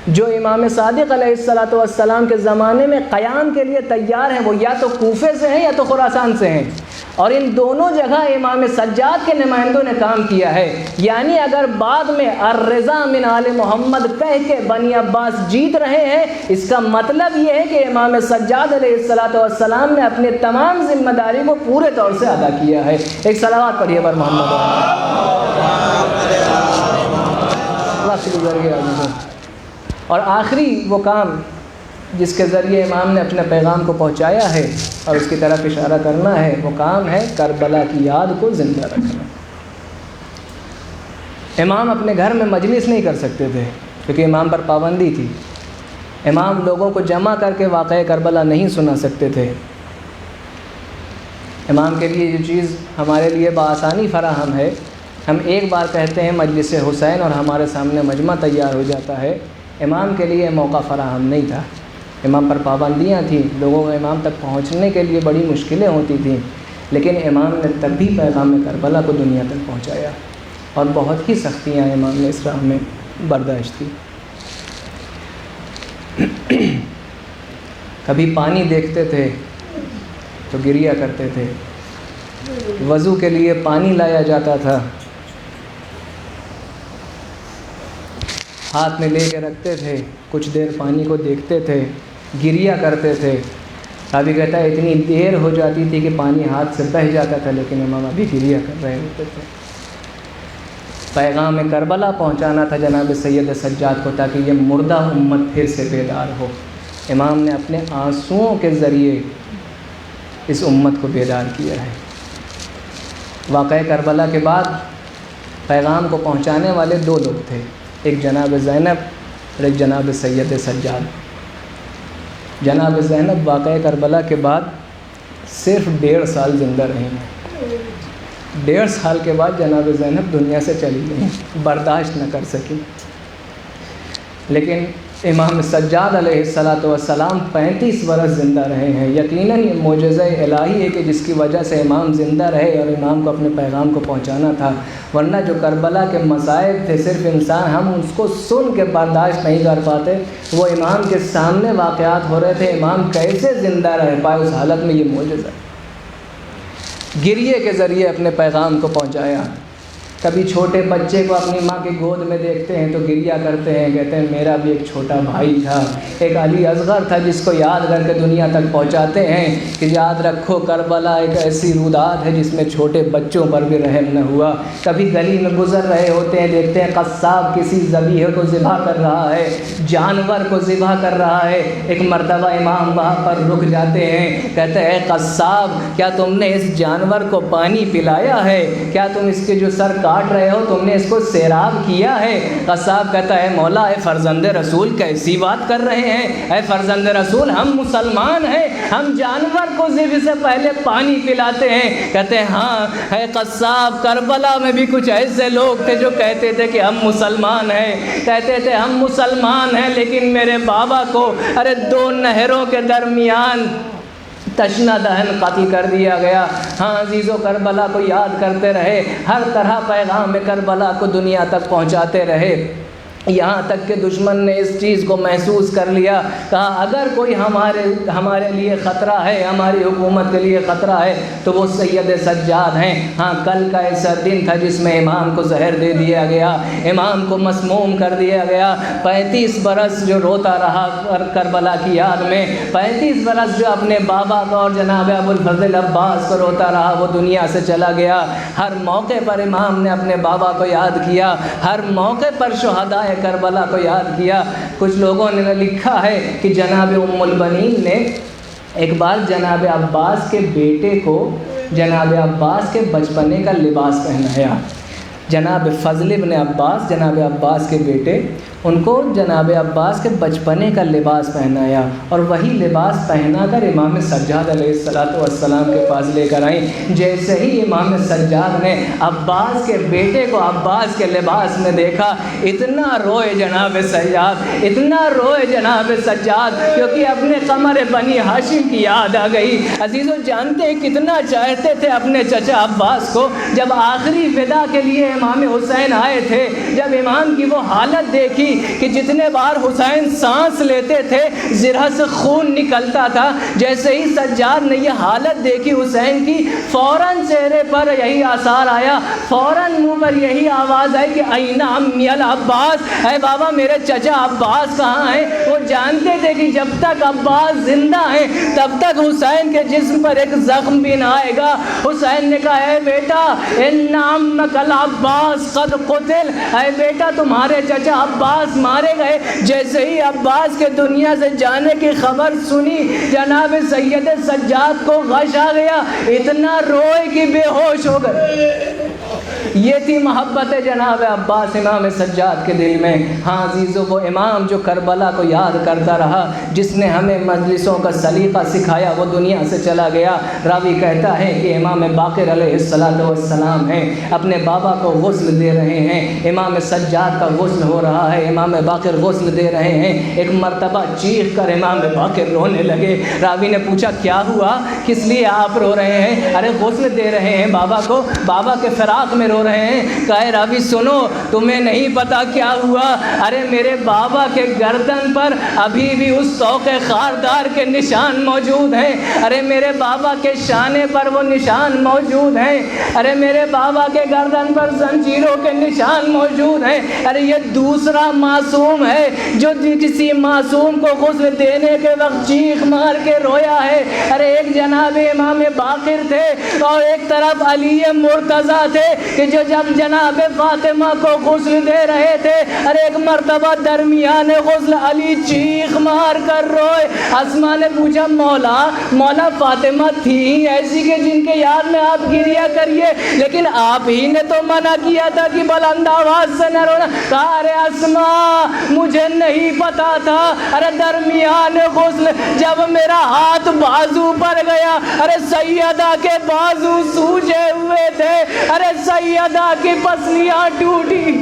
جو امام صادق علیہ السلام کے زمانے میں قیام کے لیے تیار ہیں، وہ یا تو کوفے سے ہیں یا تو خراسان سے ہیں، اور ان دونوں جگہ امام سجاد کے نمائندوں نے کام کیا ہے۔ یعنی اگر بعد میں الرضا من آل محمد کہہ کے بنی عباس جیت رہے ہیں، اس کا مطلب یہ ہے کہ امام سجاد علیہ السلام نے اپنے تمام ذمہ داری کو پورے طور سے ادا کیا ہے۔ ایک صلوات پڑھیے پر محمد وقت گزر گیا۔ اور آخری وہ کام جس کے ذریعے امام نے اپنے پیغام کو پہنچایا ہے اور اس کی طرف اشارہ کرنا ہے، وہ کام ہے کربلا کی یاد کو زندہ رکھنا۔ امام اپنے گھر میں مجلس نہیں کر سکتے تھے کیونکہ امام پر پابندی تھی۔ امام لوگوں کو جمع کر کے واقعہ کربلا نہیں سنا سکتے تھے۔ امام کے لیے جو چیز ہمارے لیے بآسانی فراہم ہے، ہم ایک بار کہتے ہیں مجلس حسین اور ہمارے سامنے مجمع تیار ہو جاتا ہے، امام کے لیے موقع فراہم نہیں تھا۔ امام پر پابندیاں تھیں، لوگوں کو امام تک پہنچنے کے لیے بڑی مشکلیں ہوتی تھیں، لیکن امام نے تب بھی پیغام کربلا کو دنیا تک پہنچایا، اور بہت ہی سختیاں امام نے اس راہ میں برداشت کی۔ کبھی پانی دیکھتے تھے تو گریا کرتے تھے، وضو کے لیے پانی لایا جاتا تھا، ہاتھ میں لے کے رکھتے تھے، کچھ دیر پانی کو دیکھتے تھے، گریا کرتے تھے۔ ابھی کہتا ہے اتنی دیر ہو جاتی تھی کہ پانی ہاتھ سے بہہ جاتا تھا، لیکن امام ابھی گریا کر رہے ہوتے تھے۔ پیغام کربلا پہنچانا تھا جناب سید سجاد کو تاکہ یہ مردہ امت پھر سے بیدار ہو۔ امام نے اپنے آنسوؤں کے ذریعے اس امت کو بیدار کیا ہے۔ واقعہ کربلا کے بعد پیغام کو پہنچانے والے 2 لوگ تھے، ایک جناب زینب اور ایک جناب سید سجاد۔ جناب زینب واقعہ کربلا کے بعد صرف 1.5 سال زندہ رہی ہیں۔ 1.5 سال کے بعد جناب زینب دنیا سے چلی گئی، برداشت نہ کر سکی۔ لیکن امام سجاد علیہ السلام 35 برس زندہ رہے ہیں۔ یقیناً یہ معجزہ الہی ہے کہ جس کی وجہ سے امام زندہ رہے اور امام کو اپنے پیغام کو پہنچانا تھا، ورنہ جو کربلا کے مصائب تھے صرف انسان ہم اس کو سن کے برداشت نہیں کر پاتے، وہ امام کے سامنے واقعات ہو رہے تھے، امام کیسے زندہ رہ پائے اس حالت میں، یہ معجزہ ہے۔ گریے کے ذریعے اپنے پیغام کو پہنچایا۔ کبھی چھوٹے بچے کو اپنی ماں کی گود میں دیکھتے ہیں تو گریا کرتے ہیں، کہتے ہیں میرا بھی ایک چھوٹا بھائی تھا، ایک علی اصغر تھا، جس کو یاد کر کے دنیا تک پہنچاتے ہیں کہ یاد رکھو کربلا ایک ایسی رودات ہے جس میں چھوٹے بچوں پر بھی رحم نہ ہوا۔ کبھی گلی میں گزر رہے ہوتے ہیں، دیکھتے ہیں قصاب کسی ذبیحے کو ذبح کر رہا ہے، جانور کو ذبح کر رہا ہے، ایک مرتبہ امام وہاں پر رک جاتے ہیں، کہتے ہیں اے قصاب کیا تم نے اس جانور کو پانی پلایا ہے؟ کیا تم اس کے جو سر کاٹ رہے ہو تم نے اس کو سیراب کیا ہے؟ قصاب کہتا ہے مولا اے فرزند رسول کیسی بات کر رہے ہیں، اے فرزند رسول ہم مسلمان ہیں، ہم جانور کو ذبح سے پہلے پانی پلاتے ہیں۔ کہتے ہیں ہاں اے قصاب کربلا میں بھی کچھ ایسے لوگ تھے جو کہتے تھے کہ ہم مسلمان ہیں، کہتے تھے ہم مسلمان ہیں، لیکن میرے بابا کو 2 نہروں کے درمیان تشنا دہن قتل کر دیا گیا۔ ہاں عزیزو کربلا کو یاد کرتے رہے، ہر طرح پیغام کربلا کو دنیا تک پہنچاتے رہے۔ یہاں تک کہ دشمن نے اس چیز کو محسوس کر لیا، کہا اگر کوئی ہمارے لیے خطرہ ہے، ہماری حکومت کے لیے خطرہ ہے تو وہ سید سجاد ہیں۔ ہاں کل کا ایسا دن تھا جس میں امام کو زہر دے دیا گیا، امام کو مسموم کر دیا گیا۔ 35 برس جو روتا رہا کربلا کی یاد میں، 35 برس جو اپنے بابا کو اور جناب ابوالفضل عباس کو روتا رہا، وہ دنیا سے چلا گیا۔ ہر موقع پر امام نے اپنے بابا کو یاد کیا، ہر موقع پر شہدائے کربلا کو یاد کیا۔ کچھ لوگوں نے لکھا ہے کہ جناب ام البنین نے ایک بار جناب عباس کے بیٹے کو جناب عباس کے بچپنے کا لباس پہنایا۔ جناب فضل ابن عباس، جناب عباس کے بیٹے، ان کو جناب عباس کے بچپنے کا لباس پہنایا، اور وہی لباس پہنا کر امام سجاد علیہ السلام کے پاس لے کر آئیں۔ جیسے ہی امام سجاد نے عباس کے بیٹے کو عباس کے لباس میں دیکھا، اتنا روئے جناب سجاد، اتنا روئے جناب سجاد، کیونکہ اپنے قمر بنی ہاشم کی یاد آ گئی۔ عزیزوں جانتے ہیں کتنا چاہتے تھے اپنے چچا عباس کو۔ جب آخری ودا کے لیے امام حسین آئے تھے، جب امام کی وہ حالت دیکھی کہ جتنے بار حسین سانس لیتے تھے زرہ سے خون نکلتا تھا، جیسے ہی سجاد نے یہ حالت دیکھی حسین کی، فوراً چہرے پر یہی آثار آیا، فوراً منہ پر یہی آواز آئی کہ این امی العباس، اے بابا میرے چچا عباس کہاں ہیں؟ وہ جانتے تھے کہ جب تک عباس زندہ ہیں تب تک حسین کے جسم پر ایک زخم بھی نہ آئے گا۔ حسین نے کہا اے بیٹا ان عمک العباس قد قتل، اے بیٹا تمہارے چچا عباس مارے گئے۔ جیسے ہی عباس کے دنیا سے جانے کی خبر سنی، جناب سید سجاد کو غش آ گیا، اتنا روئے کہ بے ہوش ہو گئے۔ یہ تھی محبت جناب عباس امام سجاد کے دل میں۔ ہاں عزیزو، وہ امام جو کربلا کو یاد کرتا رہا، جس نے ہمیں مجلسوں کا سلیقہ سکھایا، وہ دنیا سے چلا گیا۔ راوی کہتا ہے کہ امام باقر علیہ السلام ہیں، اپنے بابا کو غسل دے رہے ہیں، امام سجاد کا غسل ہو رہا ہے، امام باقر غسل دے رہے ہیں۔ ایک مرتبہ چیخ کر امام باقر رونے لگے۔ راوی نے پوچھا کیا ہوا، کس لیے آپ رو رہے ہیں؟ ارے غسل دے رہے ہیں بابا کو، بابا کے فراق میں رو رہے ہیں۔ کہے راوی سنو، تمہیں نہیں پتا کیا ہوا؟ ارے میرے بابا کے گردن پر ابھی بھی اس طوق خاردار کے نشان موجود ہیں، ارے میرے بابا کے شانے پر وہ نشان موجود ہیں، ارے میرے بابا کے گردن پر زنجیروں کے نشان موجود ہیں۔ ارے یہ دوسرا معصوم ہے جو کسی معصوم کو غسل دینے کے وقت چیخ مار کے رویا ہے۔ ارے ایک جناب امام باقر تھے اور ایک طرف علی مرتضیٰ تھے کہ جو جب جناب فاطمہ کو غسل دے رہے تھے، ارے ایک مرتبہ درمیان غسل علی چیخ مار کر روئے۔ اسما نے پوچھا مولا فاطمہ تھی ایسی کہ جن کے یاد میں آپ گریا کریے، لیکن آپ ہی نے تو منع کیا تھا کہ بلند آواز سے نہ رونا۔ کہا ارے اسما مجھے نہیں پتا تھا، ارے درمیان غسل جب میرا ہاتھ بازو پر گیا، ارے سیدہ کے بازو سوجے ہوئے تھے، ارے سیدہ کی پسلیاں ٹوٹی۔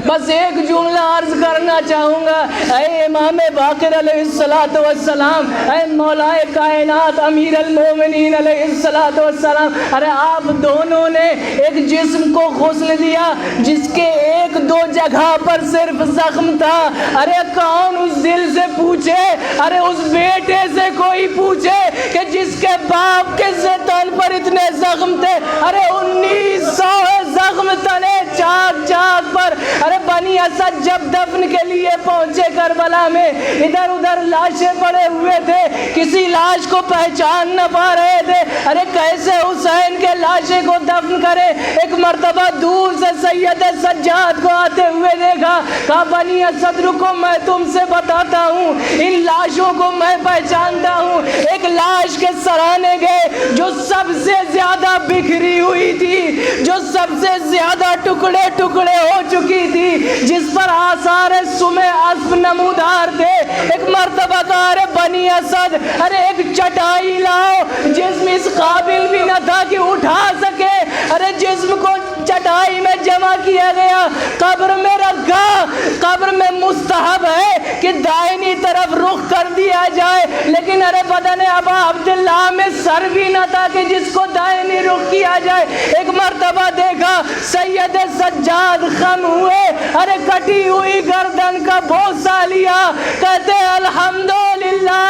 بس ایک جملہ عرض کرنا چاہوں گا، اے امام باقر علیہ السلام، اے مولا کائنات امیر المومنین علیہ السلام، ارے آپ دونوں نے ایک جسم کو غسل دیا جس کے ایک دو جگہ پر صرف زخم تھا۔ ارے کون اس دل سے پوچھے، ارے اس بیٹے سے کوئی پوچھے کہ جس کے باپ کے تن پر اتنے زخم تھے، ارے 1900 زخم تنے چاک چاک پر۔ ارے بنی اسد جب دفن کے لیے پہنچے کربلا میں، ادھر ادھر لاشیں پڑے ہوئے تھے، کسی لاش کو پہچان نہ پا رہے تھے۔ ارے کیسے حسین کے لاشیں کو دفن کرے؟ ایک مرتبہ دور سے سید سجاد کو آتے ہوئے دیکھا، کہا بنی اسد رکو میں تم سے بتاتا ہوں، ان لاشوں کو میں پہچانتا ہوں۔ ایک لاش کے سرانے گئے جو سب سے زیادہ بکھری ہوئی تھی، جو سب سے زیادہ ٹکڑے ٹکڑے ہو چکی تھی، جس پر آثار سم اسب نمودار تھے۔ ایک مرتبہ کہا ارے بنی اسد، ارے ایک چٹائی لاؤ، جسم اس قابل بھی نہ تھا کہ اٹھا سکے، ارے جسم کو چٹائی میں جمع کیا گیا، قبر میں رکھ دیکھا قبر میں مستحب ہے کہ دائنی طرف رخ کر دیا جائے، لیکن ارے بدن ابا عبداللہ میں سر بھی نہ تھا کہ جس کو دائنی رخ کیا جائے۔ ایک مرتبہ دیکھا سید سجاد خم ہوئے، ارے کٹی ہوئی گردن کا بوسہ لیا، کہتے الحمدللہ،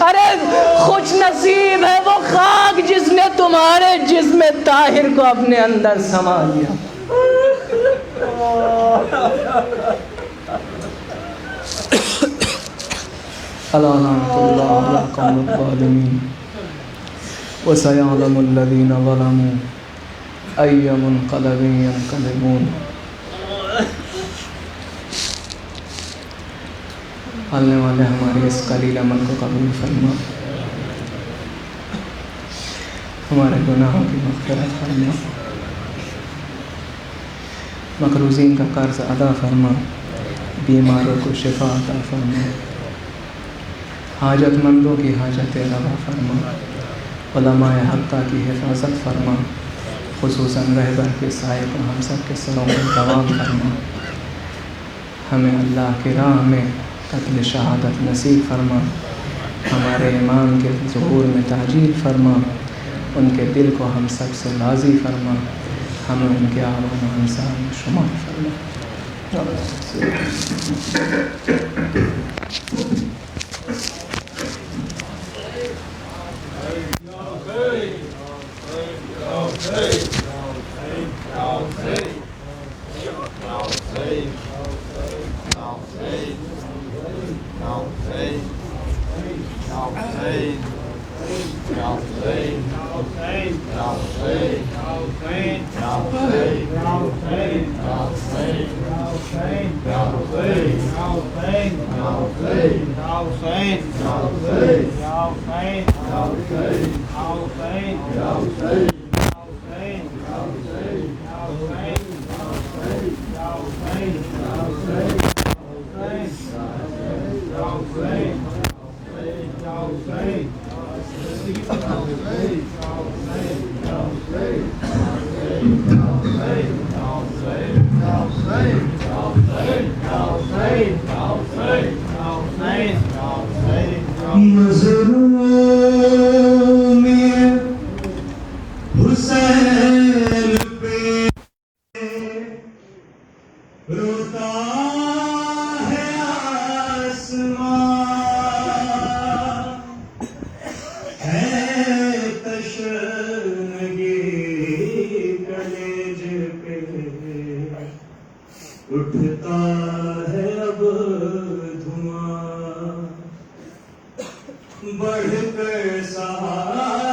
ارے خوش نصیب ہے وہ خاک جس نے تمہارے جسم طاہر کو اپنے اندر سما لیا۔ لعنۃ اللہ علی القوم الظالمین وسيعلم الذين ظلموا أي منقلب ينقلبون۔ پالنے والے ہمارے اس قلیل عمل کو قبول فرما، ہمارے گناہوں کی مغفرت فرما، مقروضین کا قرض ادا فرما، بیماروں کو شفا عطا فرما، حاجت مندوں کی حاجتیں روا فرما، علماء حقہ کی حفاظت فرما، خصوصاً رہبر کے سائے کو ہم سب کے سروں میں دوام فرما، ہمیں اللہ کی راہ میں قتل شہادت نصیب فرما، ہمارے امام کے ظہور میں تعجیل فرما، ان کے دل کو ہم سب سے راضی فرما، ہمیں ان کے آوان و انصار میں شمار فرما۔ اٹھتا ہے اب دھواں بڑھ کر سہارا